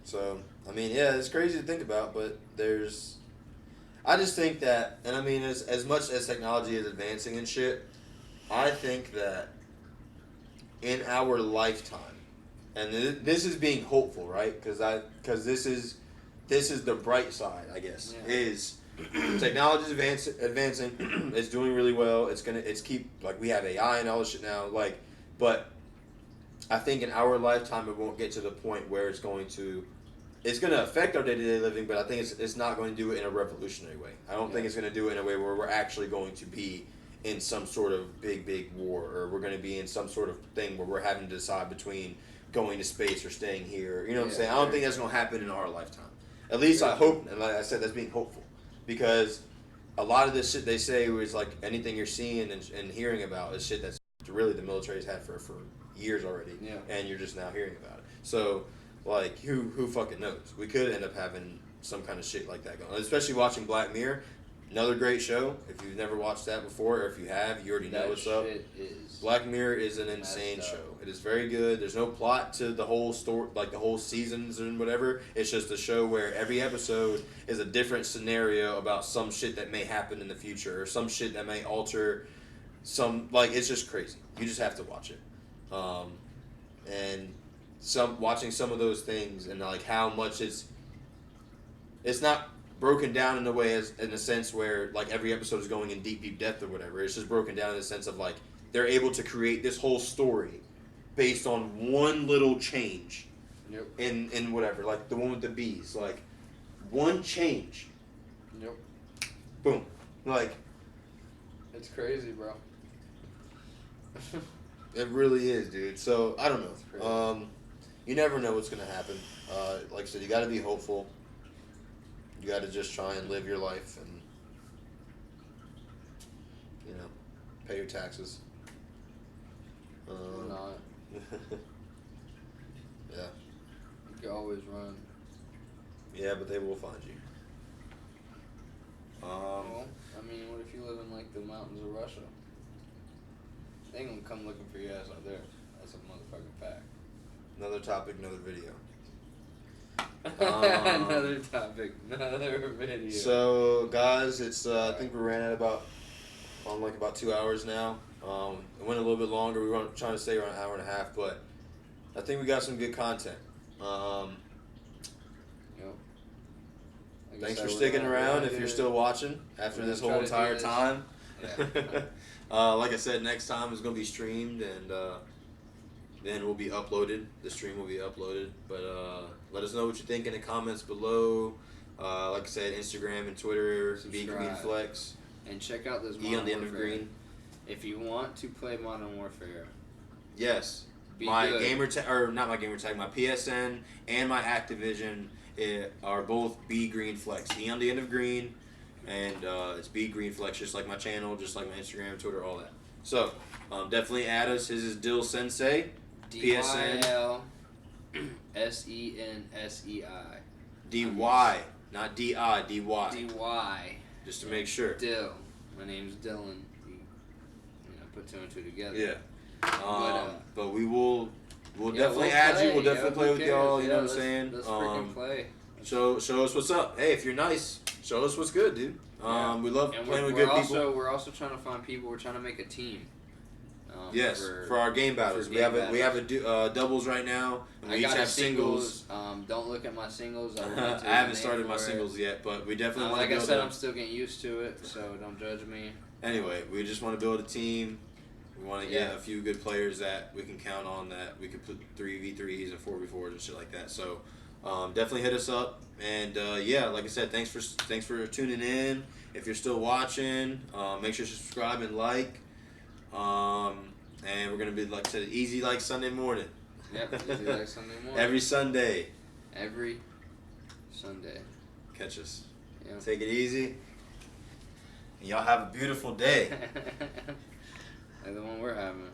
So, I mean, yeah, it's crazy to think about, but I just think that, and I mean, as much as technology is advancing and shit, I think that in our lifetime, and this is being hopeful, right? Because this is the bright side, I guess, is technology is advancing. It's doing really well. We have AI and all this shit now. Like, but I think in our lifetime it won't get to the point where it's going to affect our day-to-day living. But I think it's not going to do it in a revolutionary way. I don't think it's going to do it in a way where we're actually going to be in some sort of big war, or we're going to be in some sort of thing where we're having to decide between going to space or staying here. You know what I'm saying? I don't think that's going to happen in our lifetime. At least I hope, and like I said, that's being hopeful. Because a lot of this shit they say is like anything you're seeing and hearing about is shit that's really the military's had for years already. Yeah. And you're just now hearing about it. So, like, who fucking knows? We could end up having some kind of shit like that going on. Especially watching Black Mirror. Another great show. If you've never watched that before, or if you have, you already know what's up. Shit is Black Mirror is an insane messed up. show. It is very good. There's no plot to the whole story, like the whole seasons and whatever. It's just a show where every episode is a different scenario about some shit that may happen in the future or some shit that may alter some. Like, it's just crazy. You just have to watch it. And watching some of those things and like how much it's not broken down in a way in a sense where like every episode is going in deep depth or whatever. It's just broken down in the sense of like they're able to create this whole story based on one little change. Yep. In whatever, like the one with the bees, like one change. Yep. Boom. Like It's crazy, bro. it really is, dude. So I don't It's crazy. know. You never know what's gonna happen. Like I said, you got to be hopeful. You got to just try and live your life and, you know, pay your taxes. Or not. Yeah. You can always run. Yeah, but they will find you. Well, I mean, what if you live in like the mountains of Russia? They ain't gonna come looking for your ass out there. That's a motherfucking fact. Another topic, another video. Another topic, another video. So, guys, it's I think we ran at about 2 hours now. It went a little bit longer. We were trying to stay around an hour and a half, but I think we got some good content. Yep. Like I Thanks said, for we're sticking gonna around really if you're do- still watching after we're this gonna whole try to do entire this. time. Yeah. Like I said, next time is going to be streamed and then will be uploaded. The stream will be uploaded. But let us know what you think in the comments below. Like I said, Instagram and Twitter, Be Green Subscribe. Flex, And check out this E Modern on the end of Warfare. green. If you want to play Modern Warfare, Yes. be My good. gamer tag, or not my gamer tag, my PSN and my Activision are both B Green Flex. E on the end of green, and it's B Green Flex, just like my channel, just like my Instagram, Twitter, all that. So definitely add us. His is Dill Sensei. PSN. DYLSENSEI. DY, not DI, DY. DY. Just to make sure. Dill. My name's Dylan. You put two and two together. Yeah. But we'll Yeah, definitely we'll add play. you. We'll definitely Yeah, play who with y'all. cares? You know Yeah, what I'm saying? Let's freaking play. Show us what's up. Hey, if you're nice, show us what's good, dude. Yeah. We love And playing with we're good people. We're also trying to find people. We're trying to make a team. Yes, for our game battles. for We have game we have a doubles right now. And we I each got have a singles. Don't look at my singles. I, I haven't started my singles yet, but we definitely want to Like I build said, a. I'm still getting used to it, so don't judge me. Anyway, we just want to build a team. We want to get Yeah. a few good players that we can count on, that we could put 3v3s and 4v4s and shit like that. So definitely hit us up. And yeah, like I said, thanks for tuning in. If you're still watching, make sure to subscribe and like. And we're gonna be, like I said, easy like Sunday morning. Yep, easy like Sunday morning. Every Sunday. Every Sunday. Catch us. Yeah. Take it easy. And y'all have a beautiful day. Like the one we're having.